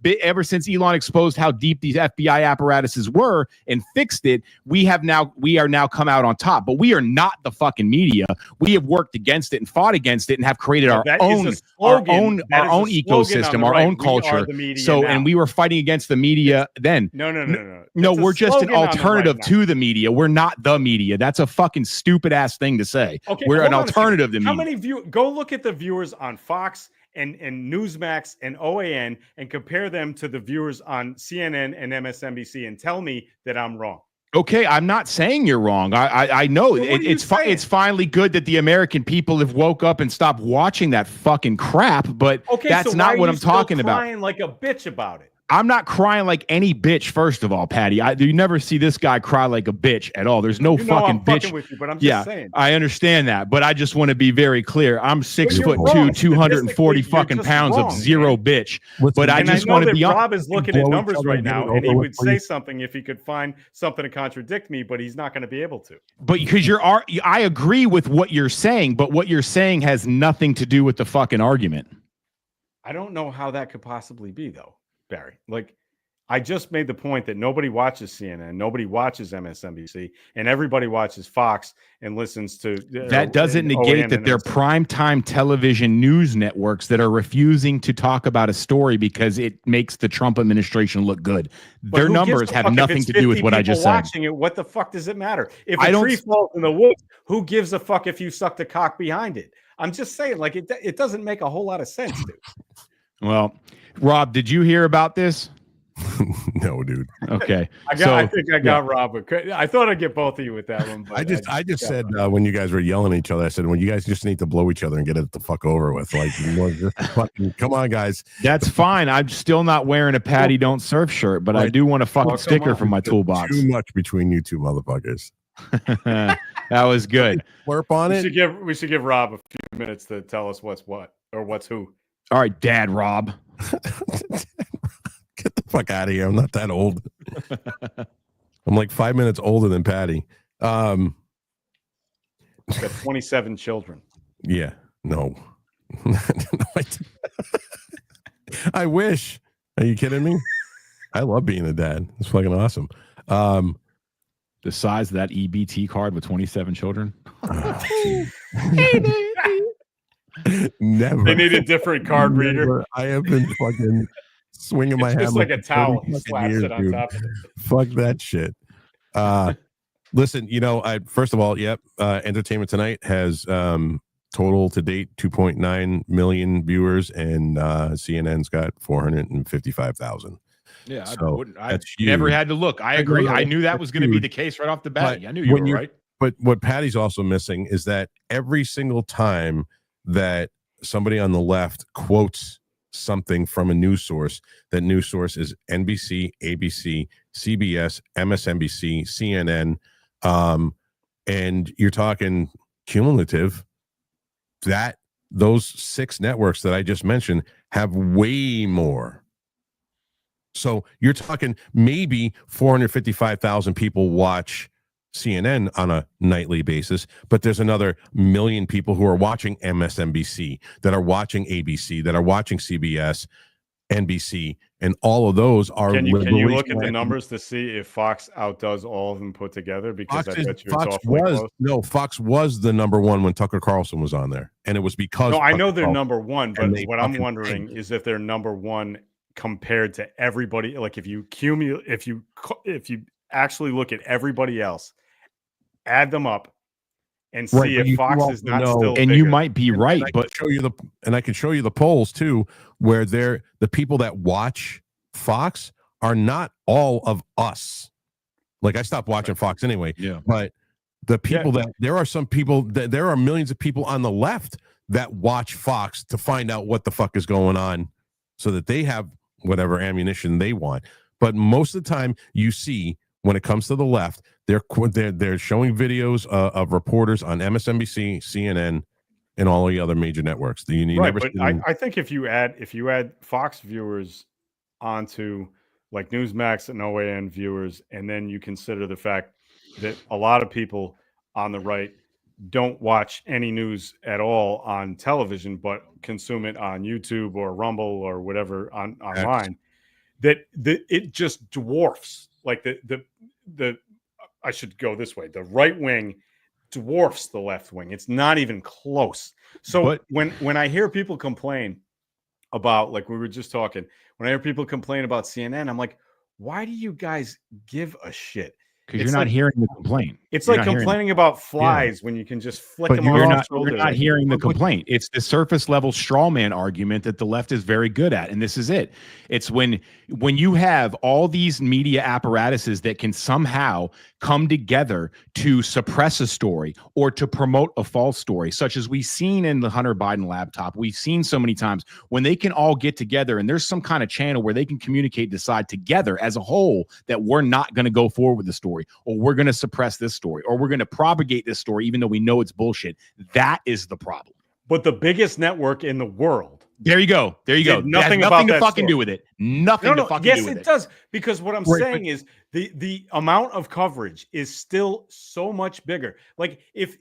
Elon exposed how deep these FBI apparatuses were and fixed it, we are now come out on top. But we are not the fucking media. We have worked against it and fought against it and have created our own ecosystem, our own culture. So, and we were fighting against the media then. No, we're just an alternative to the media. We're not the media. That's a fucking stupid ass thing to say. Okay, we're an alternative to media. How many go look at the viewers on Fox and Newsmax and OAN and compare them to the viewers on CNN and MSNBC and tell me that I'm wrong. Okay, I'm not saying you're wrong. I know it's finally good that the American people have woke up and stopped watching that fucking crap, but that's not what I'm talking about. Crying like a bitch about it. I'm not crying like any bitch, first of all, Patty. You never see this guy cry like a bitch at all. There's no fucking bitch. With you, but I'm just saying. I understand that, but I just want to be very clear. I'm 6'2", 240 fucking pounds of zero bitch. But I just want to be honest. Rob is looking at numbers right now, and he would say something if he could find something to contradict me, but he's not going to be able to. But because I agree with what you're saying, but what you're saying has nothing to do with the fucking argument. I don't know how that could possibly be, though, Barry. Like, I just made the point that nobody watches CNN, nobody watches MSNBC, and everybody watches Fox and listens to. That doesn't negate that they're primetime television news networks that are refusing to talk about a story because it makes the Trump administration look good. Their numbers have nothing to do with what I just said. Watching it, what the fuck does it matter? If a tree falls in the woods, who gives a fuck if you suck the cock behind it? I'm just saying, like, it doesn't make a whole lot of sense, dude. Well, Rob, did you hear about this? No, dude. Okay. I think I got Rob. I thought I'd get both of you with that one. But I just said when you guys were yelling at each other, I said, well, you guys just need to blow each other and get it the fuck over with. Like, fucking, come on, guys. That's fine. I'm still not wearing a Patty Don't Surf shirt, but I do want a fucking sticker from my toolbox. Too much between you two motherfuckers. That was good. Slurp on it. We should give Rob a few minutes to tell us what's what or what's who. All right, Dad Rob. Get the fuck out of here. I'm not that old. I'm like 5 minutes older than Patty. Got 27 children. Yeah. No. I wish. Are you kidding me? I love being a dad. It's fucking awesome. The size of that EBT card with 27 children. Never. They need a different card reader. I have been fucking swinging my hand. Just like a towel. Slaps it on top of it. Fuck that shit. Listen, first of all, Entertainment Tonight has total to date 2.9 million viewers, and CNN's got 455,000. Yeah, so I never had to look. I agree. I knew that was going to be the case right off the bat. I knew you were right. But what Patty's also missing is that every single time that somebody on the left quotes something from a news source, that news source is NBC, ABC, CBS, MSNBC, CNN, and you're talking cumulative, that those 6 networks that I just mentioned have way more. So you're talking maybe 455,000 people watch CNN on a nightly basis, but there's another million people who are watching MSNBC, that are watching ABC, that are watching CBS, NBC, and all of those are. Can you look at the numbers to see if Fox outdoes all of them put together? Because I bet you Fox was the number one when Tucker Carlson was on there, and it was because. No, I know they're number one, but what I'm wondering is if they're number one compared to everybody. Like if you actually look at everybody else, add them up, and see if Fox is not still. And bigger. you might be right, but I can show you the polls too, where the people that watch Fox are not all of us. Like I stopped watching Fox anyway. Yeah, but the people there are millions of people on the left that watch Fox to find out what the fuck is going on, so that they have whatever ammunition they want. But most of the time, you see when it comes to the left, they're showing videos of reporters on MSNBC, CNN, and all the other major networks. I think if you add Fox viewers onto like Newsmax and OAN viewers, and then you consider the fact that a lot of people on the right don't watch any news at all on television, but consume it on YouTube or Rumble or whatever online, that it just dwarfs like the I should go this way. The right wing dwarfs the left wing. It's not even close. So when I hear people complain about, like we were just talking, when I hear people complain about CNN, I'm like, why do you guys give a shit? Because you're not hearing the complaint. It's like complaining about flies when you can just flick them off. You're not hearing the complaint. It's the surface level straw man argument that the left is very good at. And this is it. It's when you have all these media apparatuses that can somehow come together to suppress a story or to promote a false story, such as we've seen in the Hunter Biden laptop. We've seen so many times when they can all get together and there's some kind of channel where they can communicate, decide together as a whole that we're not going to go forward with the story, or we're going to suppress this story, or we're going to propagate this story even though we know it's bullshit. That is the problem. But the biggest network in the world. There you go. Nothing to fucking do with it. Nothing to fucking do with it. Yes, it does. Because what I'm saying is the amount of coverage is still so much bigger. Like if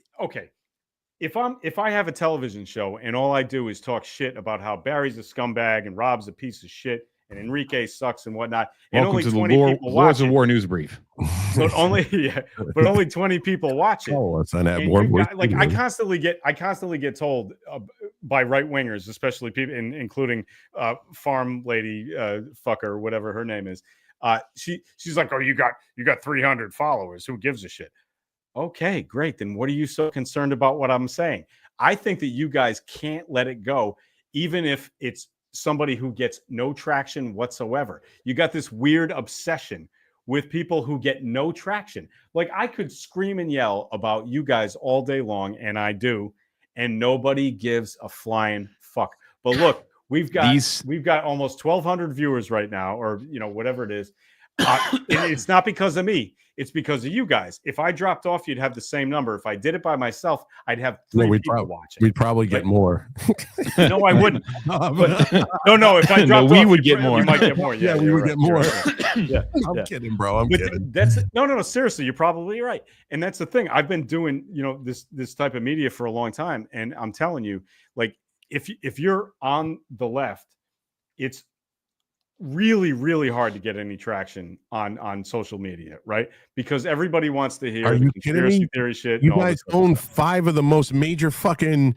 if I have a television show and all I do is talk shit about how Barry's a scumbag and Rob's a piece of shit and Enrique sucks and whatnot, and Welcome only to 20 the people Lords watch of it, War news brief. but only 20 people watch it. Oh, it's an And war. I constantly get told by right wingers, especially people, including farm lady fucker, whatever her name is. She's like, oh, you got 300 followers. Who gives a shit? Okay, great. Then what are you so concerned about what I'm saying? I think that you guys can't let it go, even if it's somebody who gets no traction whatsoever. You got this weird obsession with people who get no traction. Like, I could scream and yell about you guys all day long, and I do, and nobody gives a flying fuck. But look, we've got almost 1,200 viewers right now, or whatever it is. It's not because of me. It's because of you guys. If I dropped off, you'd have the same number. If I did it by myself, I'd have three people watching. We'd probably get more. No, I wouldn't. But, no. If I dropped off, we would get more. You might get more. Yeah, we would get more. Right. Yeah, I'm kidding, bro. I'm kidding. That's no. Seriously, you're probably right. And that's the thing. I've been doing this type of media for a long time, and I'm telling you, like, if you're on the left, it's really, really hard to get any traction on social media, right? Because everybody wants to hear the conspiracy theory shit. You guys own 5 of the most major fucking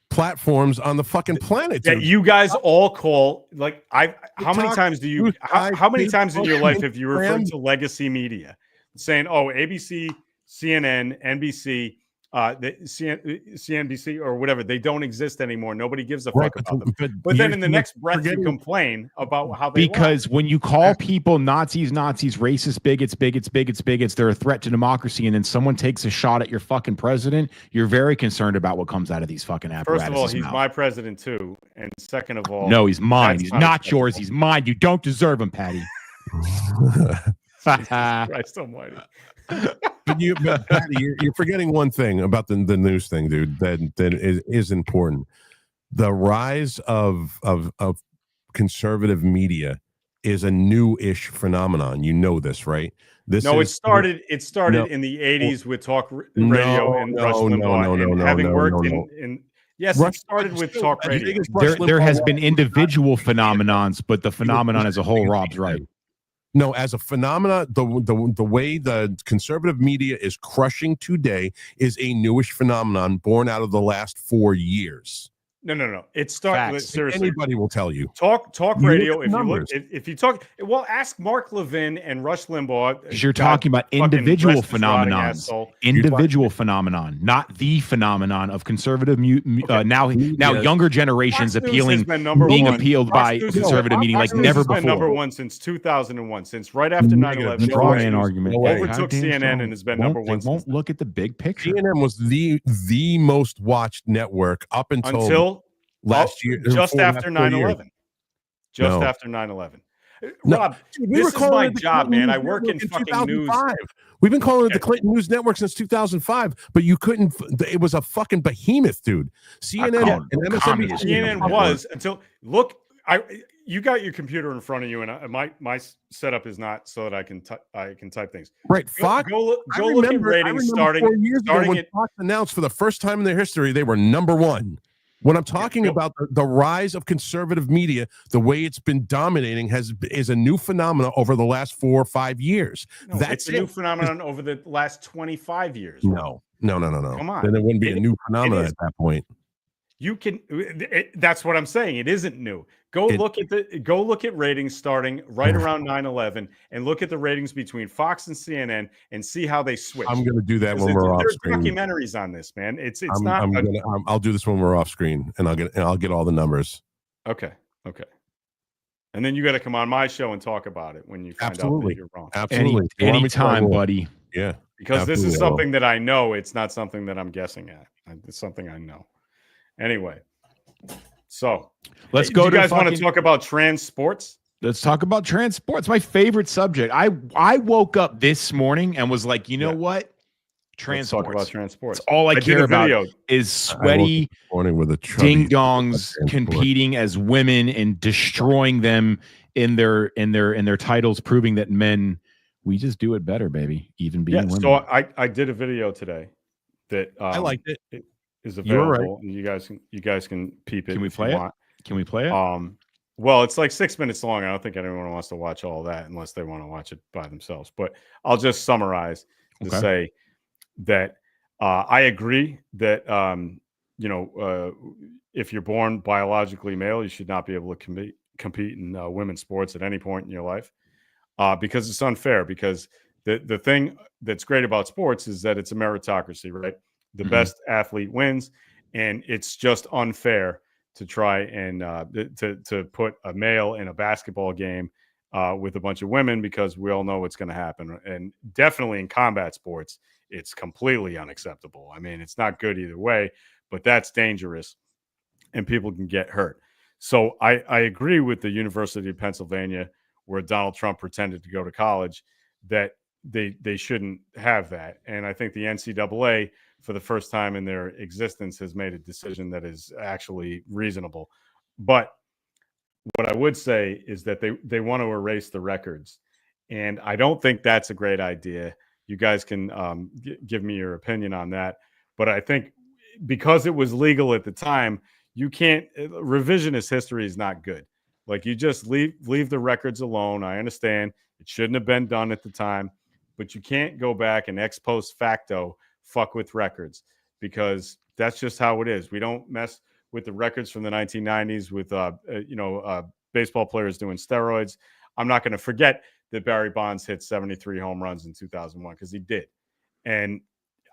platforms on the fucking planet. That you guys all call how many titimes in your life have you referred to legacy media, saying, "Oh, ABC, CNN, NBC, CNBC or whatever, they don't exist anymore. Nobody gives a fuck about them." But then in the next breath, you complain about how they when you call people Nazis, racist, bigots, they're a threat to democracy, and then someone takes a shot at your fucking president, you're very concerned about what comes out of these fucking apparatuses. First of all, he's my president too, and second of all, no, he's mine. He's not yours. He's mine. You don't deserve him, Patty. Christ almighty. But Patty, you're forgetting one thing about the news thing, dude. That is important. The rise of conservative media is a new-ish phenomenon. You know this, right? It started in the 80s with talk radio and Rush Limbaugh. Having worked in yes, it started with talk radio. There has been individual phenomenons, but the phenomenon as a whole, Rob's right. No, as a phenomena, the way the conservative media is crushing today is a newish phenomenon born out of the last 4 years. No. It started seriously. Anybody will tell you. Talk radio. If you talk, well, ask Mark Levin and Rush Limbaugh. Because you're talking about individual phenomenons. Individual phenomenon, not the phenomenon of conservative. Now younger generations being appealed by conservative media like never before. Number one since 2001, since right after 9/11. Drawing argument overtook CNN and has been number one. Won't look at the big picture. CNN was the most watched network up until last year, just after 9/11. After 9/11. Rob, this is my job, man. I work in fucking news. We've been calling it the Clinton News Network since 2005, but you couldn't. It was a fucking behemoth, dude. CNN and MSNBC. CNN was until you got your computer in front of you, and my setup is not so that I can type things. Right, Fox. Go look at ratings starting 4 years ago when Fox announced for the first time in their history they were number one. When I'm talking about the rise of conservative media, the way it's been dominating is a new phenomenon over the last 4 or 5 years. No, it's a new phenomenon over the last 25 years. No. Come on. Then it wouldn't be a new phenomenon at that point. You can. That's what I'm saying. It isn't new. Go look at ratings starting right around 9/11, and look at the ratings between Fox and CNN, and see how they switch. I'm going to do that when we're off screen. There's documentaries on this, man. I'll do this when we're off screen, and I'll get all the numbers. Okay. And then you got to come on my show and talk about it when you find out that you're wrong. Absolutely, anytime, buddy. Yeah, because this is something that I know. It's not something that I'm guessing at. It's something I know. Anyway, so let's go. You guys want to talk about trans sports? Let's talk about trans sports. My favorite subject. I woke up this morning and was like, you know what? Let's talk about trans sports. That's all I care about is sweaty ding dongs competing as women and destroying them in their titles, proving that men, we just do it better, baby. Even being women. So I did a video today that I liked it. is You were right. available. You guys can peep it. Can we if you play it? want. Can we play it? Well, it's like 6 minutes long. I don't think anyone wants to watch all that unless they want to watch it by themselves. But I'll just summarize to say that I agree that if you're born biologically male, you should not be able to compete in women's sports at any point in your life because it's unfair. Because the thing that's great about sports is that it's a meritocracy, right? The best athlete wins, and it's just unfair to try and to put a male in a basketball game with a bunch of women, because we all know what's going to happen. And definitely in combat sports, it's completely unacceptable. I mean, it's not good either way, but that's dangerous and people can get hurt. So I agree with the University of Pennsylvania, where Donald Trump pretended to go to college, that they shouldn't have that. And I think the NCAA, for the first time in their existence, has made a decision that is actually reasonable. But what I would say is that they want to erase the records. And I don't think that's a great idea. You guys can give me your opinion on that. But I think because it was legal at the time, you can't, revisionist history is not good. Like, you just leave the records alone. I understand it shouldn't have been done at the time, but you can't go back and ex post facto fuck with records, because that's just how it is. We don't mess with the records from the 1990s with baseball players doing steroids. I'm not going to forget that Barry Bonds hit 73 home runs in 2001, because he did. And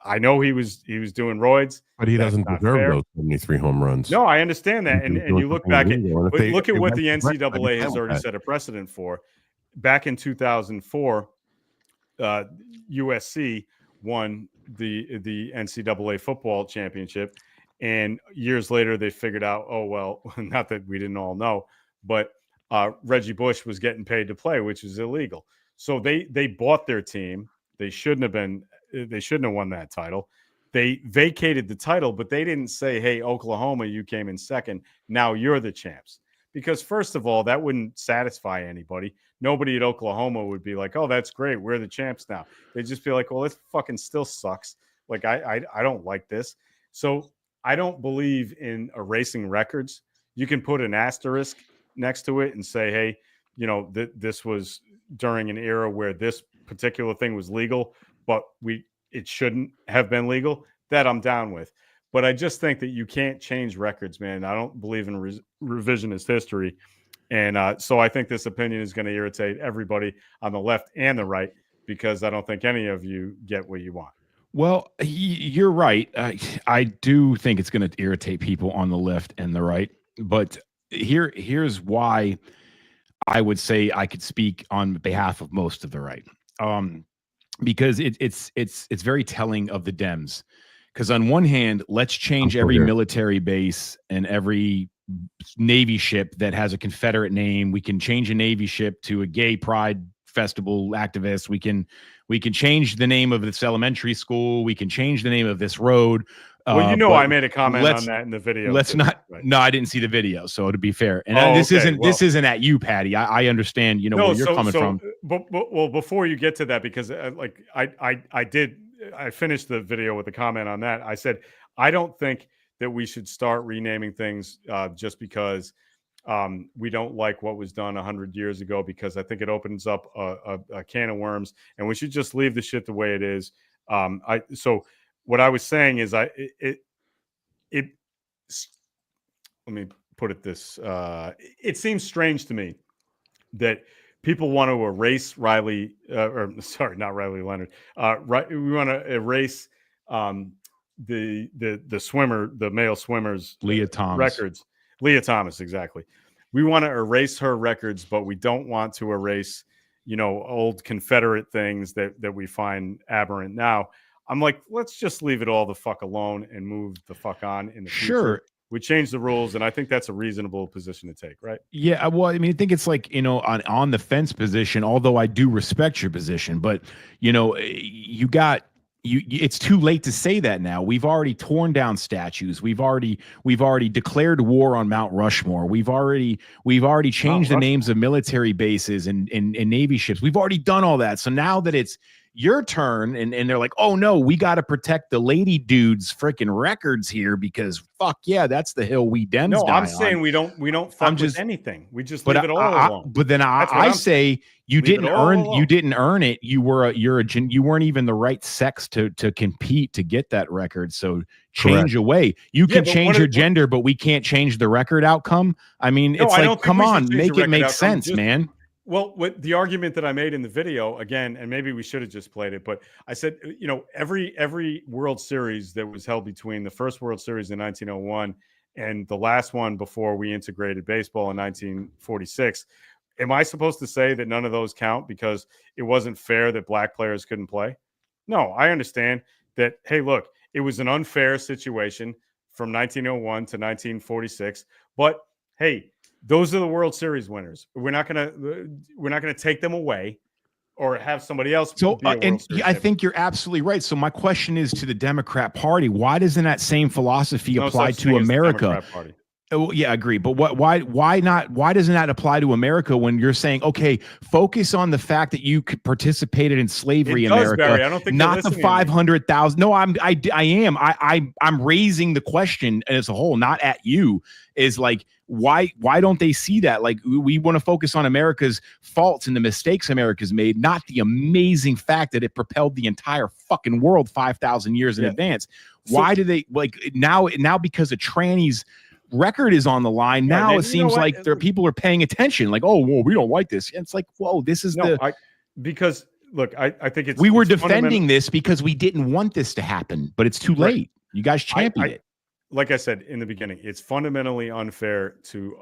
I know he was doing roids, but he doesn't deserve those 73 home runs. No, I understand that. And you look back at look at what the NCAA has already set a precedent for. Back in 2004, USC won the NCAA football championship, and years later they figured out, oh well, not that we didn't all know, but Reggie Bush was getting paid to play, which is illegal. So they bought their team. They shouldn't have won that title. They vacated the title, but they didn't say, hey, Oklahoma, you came in second, now you're the champs. Because first of all, that wouldn't satisfy anybody. Nobody at Oklahoma would be like, oh, that's great, we're the champs now. They'd just be like, well, this fucking still sucks. Like, I don't like this. So I don't believe in erasing records. You can put an asterisk next to it and say, hey, this was during an era where this particular thing was legal, but it shouldn't have been legal. That I'm down with. But I just think that you can't change records, man. I don't believe in revisionist history. And so I think this opinion is going to irritate everybody on the left and the right, because I don't think any of you get what you want. Well, you're right. I do think it's going to irritate people on the left and the right. But here's why I would say I could speak on behalf of most of the right. Because it's very telling of the Dems. Because on one hand, let's change every military base and every Navy ship that has a Confederate name. We can change a Navy ship to a gay pride festival activist. We can change the name of this elementary school. We can change the name of this road. Well, I made a comment on that in the video. Let's not. Right. No, I didn't see the video. So to be fair, and this isn't at you, Patty. I understand. Where you're coming from. But before you get to that, because I finished the video with a comment on that. I said, I don't think that we should start renaming things just because we don't like what was done 100 years ago, because I think it opens up a can of worms, and we should just leave the shit the way it is. So what I was saying is let me put it this, it seems strange to me that people want to erase not Riley Leonard. We want to erase the swimmer, the male swimmers, Leah Thomas records. Leah Thomas, exactly. We want to erase her records, but we don't want to erase, old Confederate things that we find aberrant now. I'm like, let's just leave it all the fuck alone and move the fuck on in the future. Sure. We change the rules, and I think that's a reasonable position to take, right? Yeah, well, I mean, I think it's like, on the fence position, although I do respect your position, but, it's too late to say that now. We've already torn down statues. We've already declared war on Mount Rushmore. We've already changed the names of military bases and Navy ships. We've already done all that. So now that it's, your turn, and they're like, oh no, we got to protect the lady dudes freaking records here because fuck yeah, that's the hill we Dems No, die I'm saying on. we don't fuck with anything. We just leave it all alone. But then I say you didn't earn it. You weren't even the right sex to compete to get that record. So change away. You can change your gender, but we can't change the record outcome. I mean, it's like, come on, make it make sense, man. Well, what the argument that I made in the video again, and maybe we should have just played it, but I said, every World Series that was held between the first World Series in 1901 and the last one before we integrated baseball in 1946. Am I supposed to say that none of those count because it wasn't fair that black players couldn't play? No, I understand that. Hey, look, it was an unfair situation from 1901 to 1946, but hey, those are the World Series winners. We're not gonna take them away or have somebody else. So, and I think you're absolutely right. So my question is to the Democrat Party: why doesn't that same philosophy apply to America? Oh, yeah, I agree. But why not? Why doesn't that apply to America when you're saying, okay, focus on the fact that you participated in slavery in America, Barry. I don't think not the 500,000. No, I am. I'm raising the question as a whole, not at you. Is like, why don't they see that? Like, we want to focus on America's faults and the mistakes America's made, not the amazing fact that it propelled the entire fucking world 5,000 years in advance. Why do they like now because of trannies record is on the line now? It seems like people are paying attention, like, oh well, we don't like this. It's like, whoa, this is because look, I think it's we were defending this because we didn't want this to happen, but it's too late. You guys championed it. Like I said in the beginning, it's fundamentally unfair to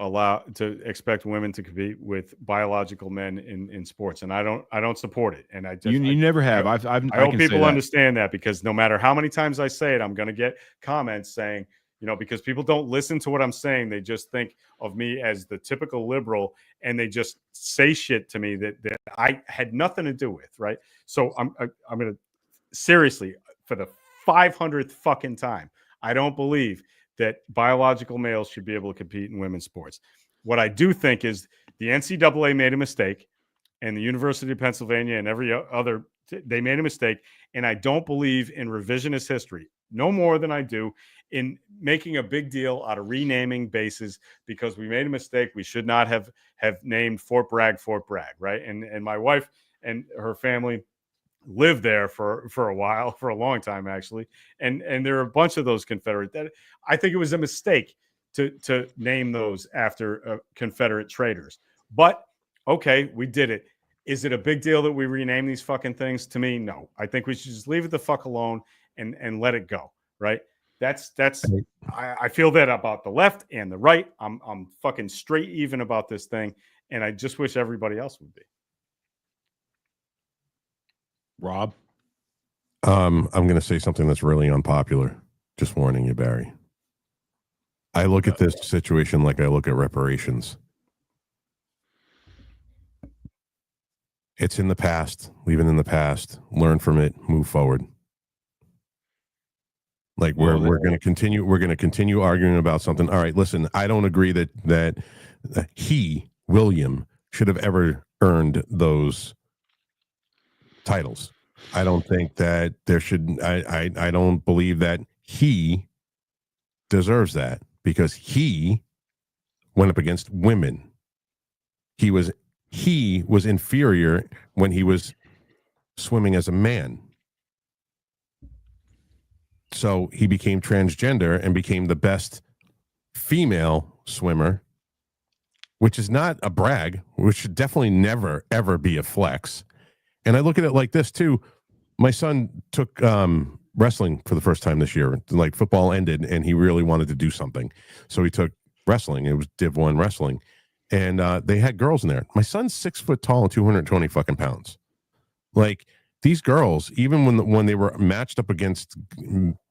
expect women to compete with biological men in sports, and I don't support it. And you never have. I hope people understand that, because no matter how many times I say it, I'm going to get comments saying, because people don't listen to what I'm saying. They just think of me as the typical liberal, and they just say shit to me that I had nothing to do with. Right. So I'm going to seriously, for the 500th fucking time, I don't believe that biological males should be able to compete in women's sports. What I do think is the NCAA made a mistake, and the University of Pennsylvania and every other, they made a mistake. And I don't believe in revisionist history, no more than I do in making a big deal out of renaming bases because we made a mistake. We should not have named Fort Bragg, right? And my wife and her family lived there for a while, for a long time actually, and there are a bunch of those Confederate. That I think it was a mistake to name those after Confederate traitors. But okay, we did it. Is it a big deal that we rename these fucking things? To me, no. I think we should just leave it the fuck alone and let it go. Right? That's I feel that about the left and the right. I'm fucking straight even about this thing, and I just wish everybody else would be. Rob? I'm going to say something that's really unpopular. Just warning you, Barry. I look at this situation like I look at reparations. It's in the past. Leave it in the past. Learn from it. Move forward. Like we're going to continue. We're going to continue arguing about something. All right, listen. I don't agree that William should have ever earned those titles. I don't think that there should. I don't believe that he deserves that because he went up against women. He was inferior when he was swimming as a man. So he became transgender and became the best female swimmer, which is not a brag, which should definitely never, ever be a flex. And I look at it like this too. My son took wrestling for the first time this year. Like football ended and he really wanted to do something. So he took wrestling. It was Div 1 wrestling. And they had girls in there. My son's 6 foot tall and 220 fucking pounds. Like these girls, even when they were matched up against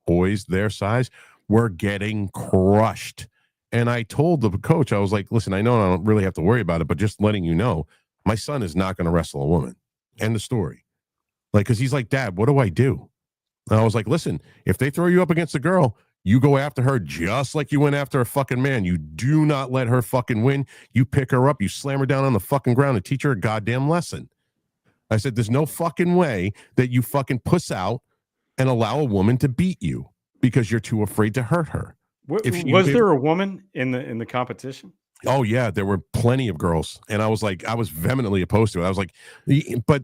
boys their size, were getting crushed. And I told the coach, I was like, listen, I know I don't really have to worry about it, but just letting you know, my son is not going to wrestle a woman. End of story. Like, because he's like, Dad, what do I do? And I was like, listen, if they throw you up against a girl, you go after her just like you went after a fucking man. You do not let her fucking win. You pick her up, you slam her down on the fucking ground and teach her a goddamn lesson. I said, there's no fucking way that you fucking puss out and allow a woman to beat you because you're too afraid to hurt her. Was there a woman in the competition? Oh yeah, there were plenty of girls, and I was vehemently opposed to it. I was like, but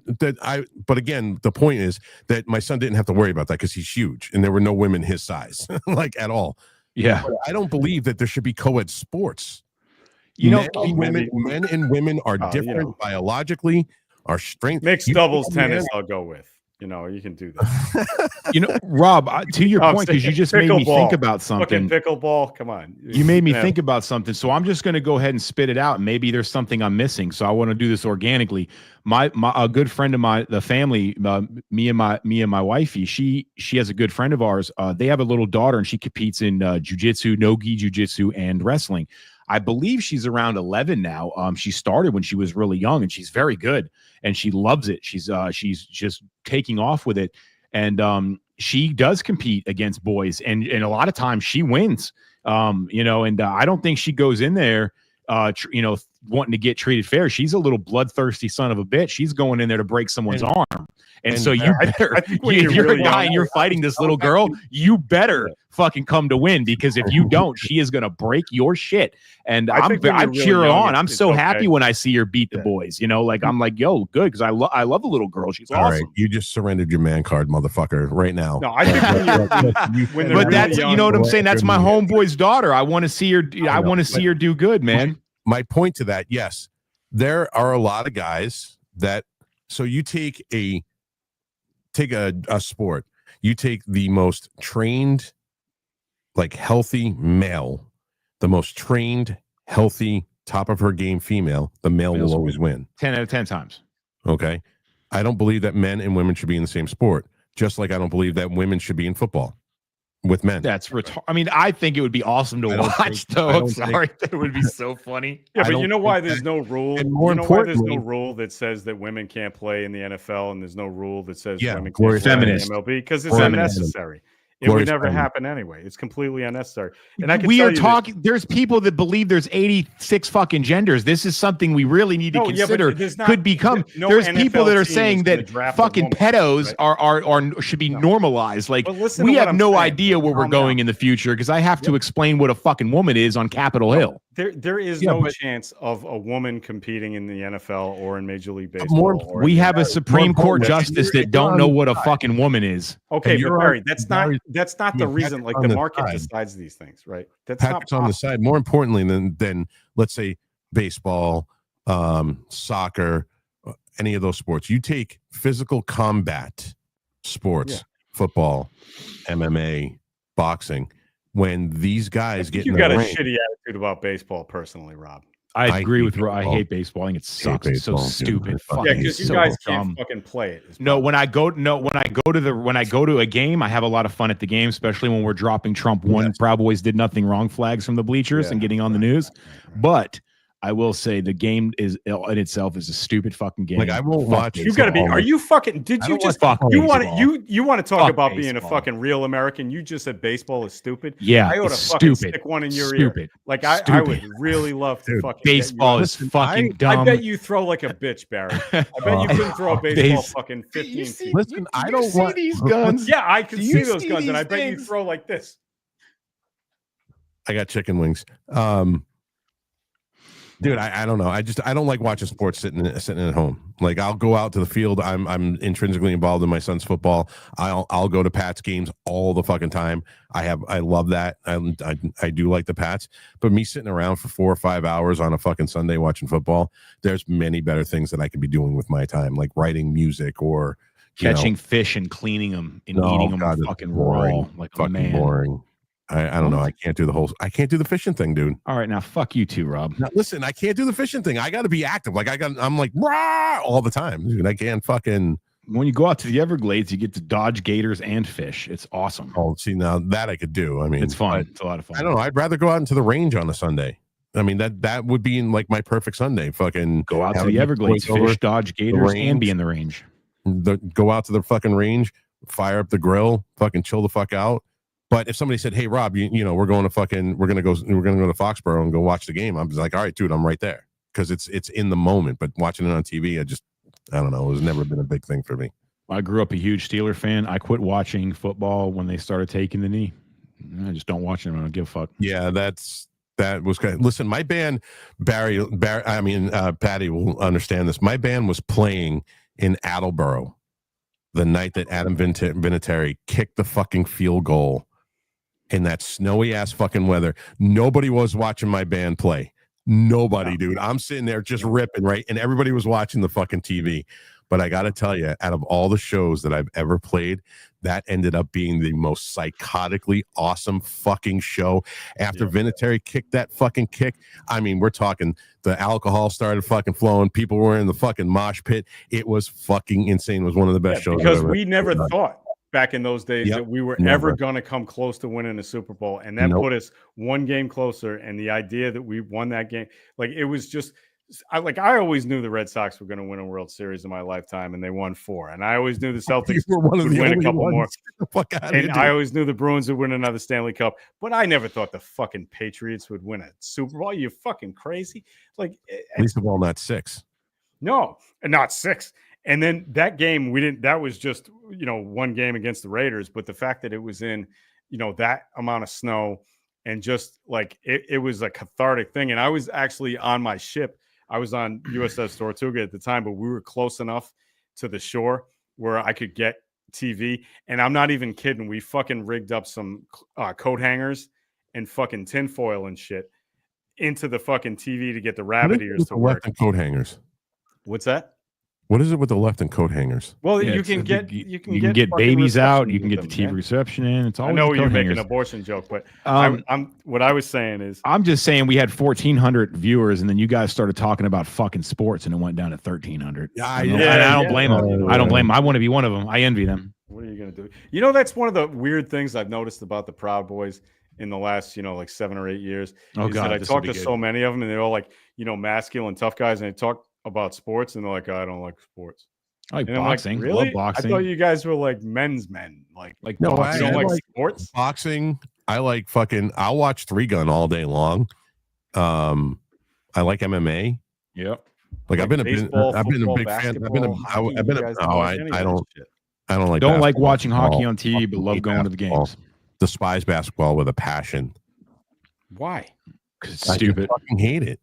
again, the point is that my son didn't have to worry about that because he's huge, and there were no women his size, like at all. Yeah, but I don't believe that there should be co-ed sports. Men and women are different biologically. Our strength, mixed doubles tennis, I'll go with. You can do that. Rob, to your point, because you just made me think about something. Fucking pickleball, come on. You made me think about something, so I'm just going to go ahead and spit it out. Maybe there's something I'm missing, so I want to do this organically. A good friend of the family, me and my wifey, she has a good friend of ours. They have a little daughter, and she competes in jujitsu, no-gi jujitsu, and wrestling. I believe she's around 11 now. She started when she was really young, and she's very good, and she loves it. She's just taking off with it, and she does compete against boys, and a lot of times she wins. And I don't think she goes in there, wanting to get treated fair. She's a little bloodthirsty son of a bitch. She's going in there to break someone's arm. And so you better, if you're a guy and you're fighting this little girl, you better fucking come to win, because if you don't, she is going to break your shit. And I'm cheering on. I'm so happy when I see her beat the boys, I'm like, yo, good. Because I love the little girl. She's awesome. All right. You just surrendered your man card, motherfucker, right now. No, I think but that's, you know what I'm saying? That's my homeboy's daughter. I want to see her. I want to see her do good, man. My point to that, yes, there are a lot of guys that, so you take a sport, you take the most trained, like healthy male, the most trained, healthy, top of her game female, the male will always win. 10 out of 10 times. Okay. I don't believe that men and women should be in the same sport, just like I don't believe that women should be in football with men. That's I mean, I think it would be awesome to watch, though. I'm sorry. That would be so funny. Yeah, but you know why there's no rule? And more importantly, there's no rule that says that women can't play in the NFL, and there's no rule that says women can't play in the MLB, because it's unnecessary. It would never happen anyway. It's completely unnecessary. And we are talking. There's people that believe there's 86 fucking genders. This is something we really need to consider. Could become. There's people that are saying that fucking pedos are should be normalized. Like, we have no idea where we're going in the future, because I have to explain what a fucking woman is on Capitol Hill. There is no chance of a woman competing in the NFL or in Major League Baseball. We have a Supreme Court justice that don't know what a fucking woman is. Okay, but Barry, that's not the reason. Like, the market decides these things, right? That's Patrick's on the side. More importantly than let's say baseball, soccer, any of those sports. You take physical combat sports, football, MMA, boxing. When these guys get, you got a shitty attitude about baseball, personally, Rob. I agree with Rob. I hate baseball. I think it sucks. It's so stupid. Yeah, because you guys can't fucking play it. No, when I go to a game, I have a lot of fun at the game, especially when we're dropping Trump won, Proud Boys did nothing wrong flags from the bleachers and getting on the news. But I will say the game in itself is a stupid fucking game. Like, I won't watch. You got to be. Are you fucking? Did you just? You want to talk about being a fucking real American? You just said baseball is stupid. Yeah, I ought to fucking stick one in your ear. Like, I would really love to fucking. Baseball is fucking dumb. I bet you throw like a bitch, Barry. I bet you couldn't throw a baseball fucking 15 feet. Listen, I don't see these guns. Yeah, I can see those guns, and I bet you throw like this. I got chicken wings. Dude, I don't know. I don't like watching sports sitting at home. Like, I'll go out to the field. I'm intrinsically involved in my son's football. I'll go to Pats games all the fucking time. I love that. I do like the Pats. But me sitting around for 4 or 5 hours on a fucking Sunday watching football, there's many better things that I could be doing with my time, like writing music or catching fish and cleaning them and eating them fucking raw. Like, fucking boring. I don't know. I can't do the fishing thing, dude. All right, now fuck you too, Rob. Now, listen, I can't do the fishing thing. I got to be active. Like, I'm like rah all the time, dude. I can't fucking. When you go out to the Everglades, you get to dodge gators and fish. It's awesome. Oh, see, now that I could do. I mean, it's fun. It's a lot of fun. I don't know. I'd rather go out into the range on a Sunday. I mean, that would be in like my perfect Sunday. Fucking go out to the Everglades, fish, dodge gators, and be in the range. Go out to the fucking range, fire up the grill, fucking chill the fuck out. But if somebody said, "Hey, Rob, you know, we're going to go to Foxborough and go watch the game," I'm just like, "All right, dude, I'm right there," because it's in the moment. But watching it on TV, I don't know. It was never been a big thing for me. I grew up a huge Steeler fan. I quit watching football when they started taking the knee. I just don't watch them. I don't give a fuck. Yeah, that was good. Listen, my band, Patty will understand this. My band was playing in Attleboro the night that Adam Vinatieri kicked the fucking field goal in that snowy ass fucking weather. Nobody was watching my band play. Nobody, dude. I'm sitting there just ripping, right? And everybody was watching the fucking TV. But I got to tell you, out of all the shows that I've ever played, that ended up being the most psychotically awesome fucking show. After Vinatieri kicked that fucking kick, I mean, we're talking the alcohol started fucking flowing. People were in the fucking mosh pit. It was fucking insane. It was one of the best shows. Because we never thought back in those days that we were ever going to come close to winning a Super Bowl. And that put us one game closer. And the idea that we won that game, like it was just... I always knew the Red Sox were going to win a World Series in my lifetime, and they won 4. And I always knew the Celtics would win a couple more. And I always knew the Bruins would win another Stanley Cup. But I never thought the fucking Patriots would win a Super Bowl. You fucking crazy? Like, least of all, not 6. No, not 6. And then that game, we didn't. That was just one game against the Raiders. But the fact that it was in that amount of snow, and just like it was a cathartic thing. And I was actually on my ship. I was on USS Tortuga at the time, but we were close enough to the shore where I could get TV. And I'm not even kidding. We fucking rigged up some coat hangers and fucking tinfoil and shit into the fucking TV to get the rabbit ears to work. Left and coat hangers. What's that? What is it with the left and coat hangers? Well, Yeah, you can get babies out. You can get the TV reception in. It's always I know you're making hangers. an abortion joke, but what I was saying is I'm just saying we had 1,400 viewers, and then you guys started talking about fucking sports, and it went down to 1,300. I don't blame them. I don't blame them. I want to be one of them. I envy them. What are you gonna do? That's one of the weird things I've noticed about the Proud Boys in the last, like 7 or 8 years. Oh God, I talked to so many of them, and they're all like, masculine, tough guys, and they talk about sports, and they're like, I don't like sports. I like and boxing. I'm like, really? Love boxing. I thought you guys were like men's men. Like no, I don't like sports. Boxing. I like fucking. I'll watch 3 Gun all day long. I like MMA. Yep. Like I've been a big fan. I've been I don't like. Don't like watching hockey on TV, but love going to the games. Despise basketball with a passion. Why? Because it's stupid. I fucking hate it.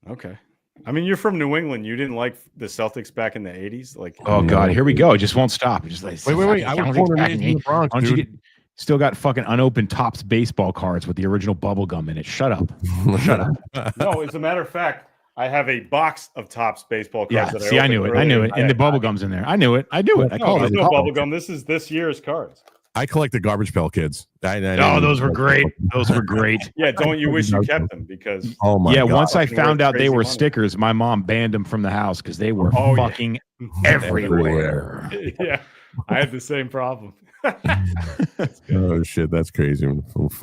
Okay. I mean, you're from New England. You didn't like the Celtics back in the 80s? Like, oh God, here we go. It just won't stop. It just like wait. I was born and raised in the Bronx, dude. Still got fucking unopened Topps baseball cards with the original bubble gum in it. Shut up. Shut up. No, as a matter of fact, I have a box of Topps baseball cards. Yeah, see, I knew it. I knew it. And the bubble gum's in there. I knew it. I do it. I called it. No bubble gum. This is this year's cards. I collect the Garbage Pail Kids. Oh, those were great. Those were great. Yeah, don't you wish you kept them? Because God. Once I found out they were stickers, my mom banned them from the house because they were fucking everywhere. Yeah, I had the same problem. Oh shit, that's crazy.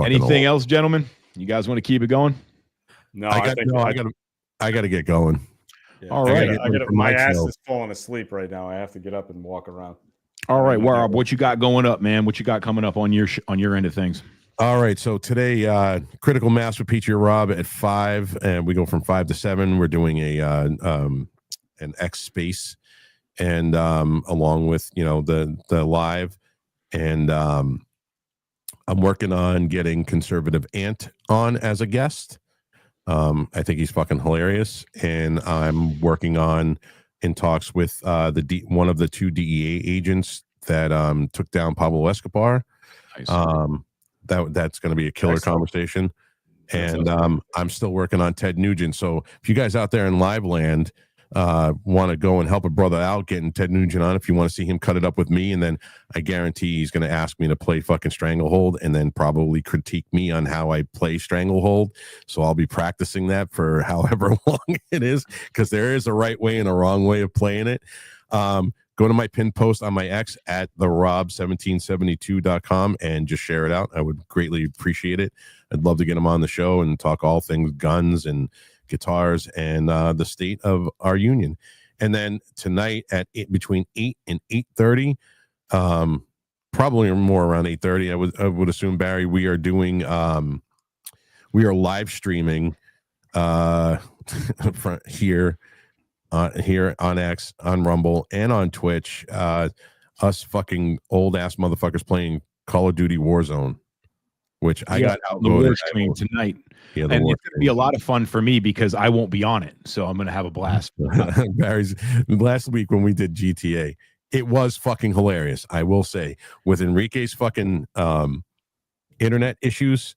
Anything else, gentlemen? You guys want to keep it going? No, I got to get going. Yeah. All right, my ass is falling asleep right now. I have to get up and walk around. All right, Rob, what you got going up, man? What you got coming up on your end of things? All right, so today, Critical Mass with Peachy Rob at 5, and we go from 5 to 7. We're doing an X Space, and along with the live, and I'm working on getting Conservative Ant on as a guest. I think he's fucking hilarious, and I'm working on in talks with one of the 2 DEA agents that took down Pablo Escobar. Nice. That's going to be a killer conversation. And I'm still working on Ted Nugent. So if you guys out there in live land want to go and help a brother out getting Ted Nugent on, if you want to see him cut it up with me, and then I guarantee he's going to ask me to play fucking Stranglehold and then probably critique me on how I play Stranglehold. So I'll be practicing that for however long it is, because there is a right way and a wrong way of playing it. Go to my pin post on my X at therob1772.com and just share it out. I would greatly appreciate it. I'd love to get him on the show and talk all things guns and guitars and the state of our union. And then tonight at between 8 and 8:30, probably more around 8:30, I would assume, Barry, we are doing we are live streaming here here on X, on Rumble, and on Twitch. Us fucking old ass motherfuckers playing Call of Duty Warzone, which I got the outvoted. war's coming tonight. Yeah, and it's going to be a lot of fun for me because I won't be on it. So I'm going to have a blast. Barry's last week when we did GTA, it was fucking hilarious. I will say, with Enrique's fucking internet issues,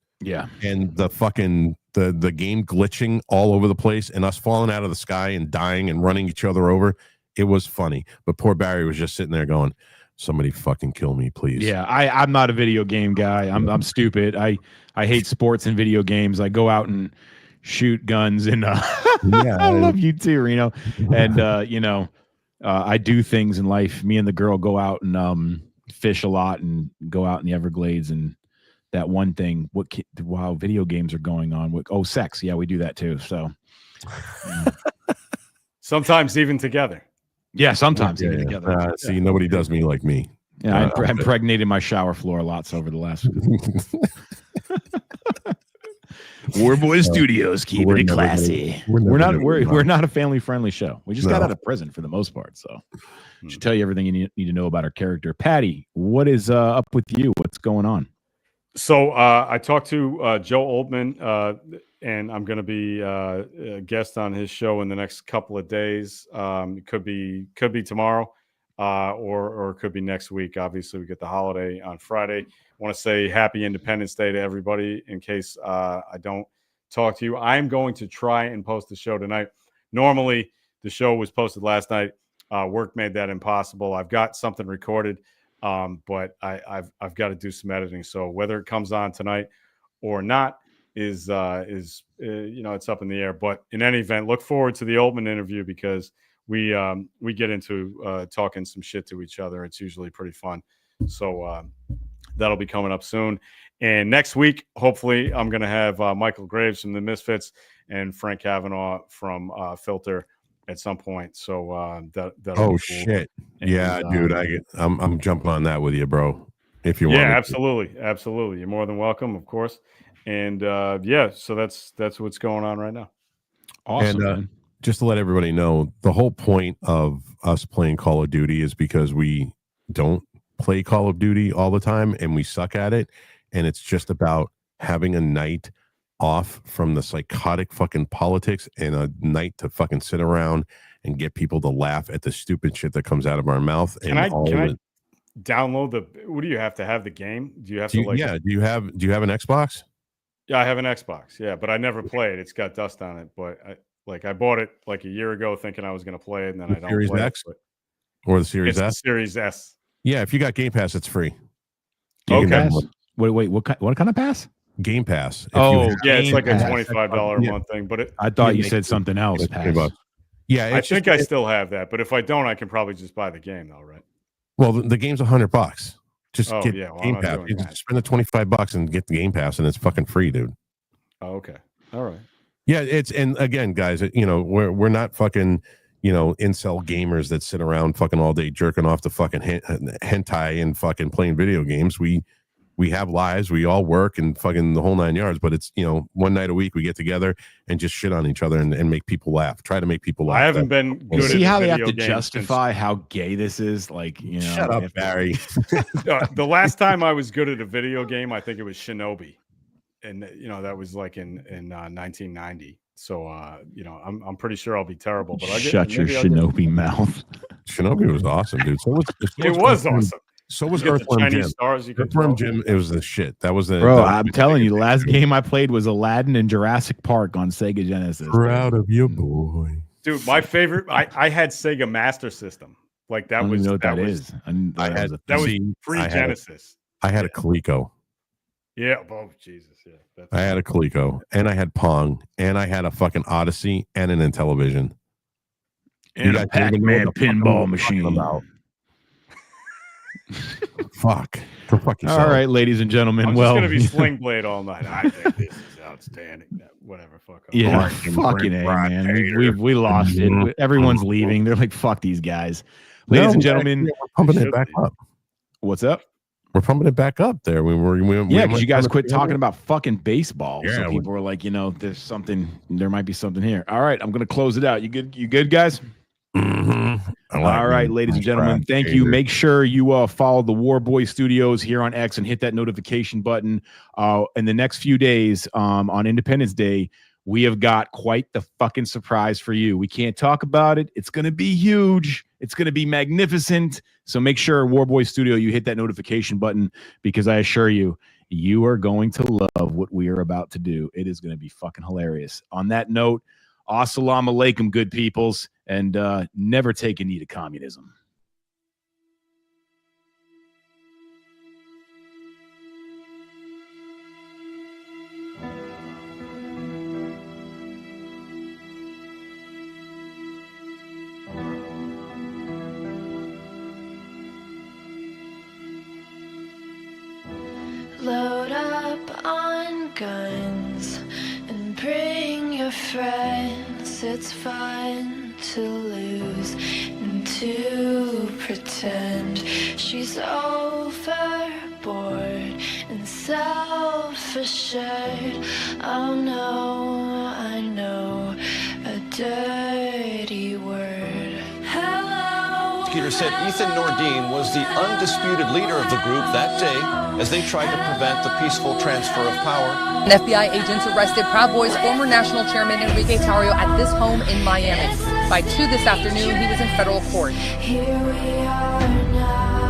and the fucking the game glitching all over the place, and us falling out of the sky and dying and running each other over, it was funny. But poor Barry was just sitting there going, "Somebody fucking kill me, please." Yeah, I'm not a video game guy. I'm stupid. I hate sports and video games. I go out and shoot guns, and I love you too, Reno. And I do things in life. Me and the girl go out and fish a lot and go out in the Everglades. And that one thing, while video games are going on, sex. Yeah, we do that too. So sometimes even together. Yeah, sometimes even together. See, nobody does me like me. Yeah, I impregnated my shower floor lots over the last. Warboy Studios, keeping it classy. We're not a family friendly show. We just got out of prison for the most part, so should tell you everything you need to know about our character. Patty, what is up with you? What's going on? So I talked to Joe Oldman, and I'm going to be a guest on his show in the next couple of days. It could be tomorrow. Or it could be next week. Obviously, we get the holiday on Friday. I want to say Happy Independence Day to everybody in case I don't talk to you. I'm going to try and post the show tonight. Normally, the show was posted last night. Work made that impossible. I've got something recorded, but I've got to do some editing. So whether it comes on tonight or not is it's up in the air. But in any event, look forward to the Oldman interview because we get into talking some shit to each other. It's usually pretty fun. So that'll be coming up soon. And next week, hopefully, I'm going to have Michael Graves from the Misfits and Frank Kavanaugh from Filter at some point. So that'll be cool. Shit. And, yeah, dude, I'm jumping on that with you, bro. If you want. Yeah, absolutely. You're more than welcome, of course. And so that's what's going on right now. Awesome. And, just to let everybody know, the whole point of us playing Call of Duty is because we don't play Call of Duty all the time and we suck at it. And it's just about having a night off from the psychotic fucking politics and a night to fucking sit around and get people to laugh at the stupid shit that comes out of our mouth. Can I download what do you have to have the game? Do you have to like? Yeah. Do you have an Xbox? Yeah, I have an Xbox. Yeah, but I never play it. It's got dust on it, but I bought it like a year ago thinking I was going to play it, and then I don't Series play X it. Or the Series S? The Series S. Yeah, if you got Game Pass, it's free. Okay. Wait, what kind of pass? Game Pass. It's like a $25 a month thing. But I thought you said something else. Yeah, I think I still have that. But if I don't, I can probably just buy the game, though, right? Well, the game's $100. Just get Game Pass. You that. spend the $25 and get the Game Pass, and it's fucking free, dude. Oh, okay. All right. Yeah, and again, guys, we're not fucking, incel gamers that sit around fucking all day jerking off to fucking hentai and fucking playing video games. We have lives. We all work and fucking the whole 9 yards. But it's one night a week we get together and just shit on each other and make people laugh. Try to make people laugh. I haven't been good. See how they have to justify how gay this is? Like, shut up, Barry. The last time I was good at a video game, I think it was Shinobi. And that was like in 1990. So I'm pretty sure I'll be terrible. But shut your Shinobi mouth. Shinobi was awesome, dude. It was awesome. So was Earthworm Jim. Earthworm Jim, it was the shit. That was I'm telling you, the last game I played was Aladdin and Jurassic Park on Sega Genesis. Proud of you, boy. Dude, my favorite. I had Sega Master System. Like that was what that was. is. That was pre-Genesis. I had a Coleco. Yeah. Oh, Jesus. Yeah. I had a Coleco, and I had Pong, and I had a fucking Odyssey and an Intellivision. And a Pac-Man pinball machine. Fuck. Go fuck yourself. All right, ladies and gentlemen. I'm just going to be Sling Blade all night. I think this is outstanding. Whatever. Fuck off. Yeah. Fucking A, man. We lost it. Everyone's leaving. They're like, fuck these guys. Ladies and gentlemen. We're pumping it back up. What's up? We're pumping it back up there. Because you guys quit talking about fucking baseball. Yeah, so people were like, there might be something here. All right, I'm gonna close it out. You good guys? All right, ladies and gentlemen, thank you. Make sure you follow the War Boy Studios here on X and hit that notification button. In the next few days, on Independence Day, we have got quite the fucking surprise for you. We can't talk about it. It's going to be huge. It's going to be magnificent. So make sure, War Boy Studio, you hit that notification button, because I assure you, you are going to love what we are about to do. It is going to be fucking hilarious. On that note, assalamu alaikum, good peoples, and never take a knee to communism. Load up on guns and bring your friends. It's fun to lose and to pretend she's overboard and self-assured. Oh no, I know a dirty word. Hello. Peter said Ethan Nordine was the undisputed leader of the group that day as they tried to prevent the peaceful transfer of power. An FBI agents arrested Proud Boys former national chairman Enrique Tarrio at this home in Miami. By 2 this afternoon, he was in federal court. Here we are now.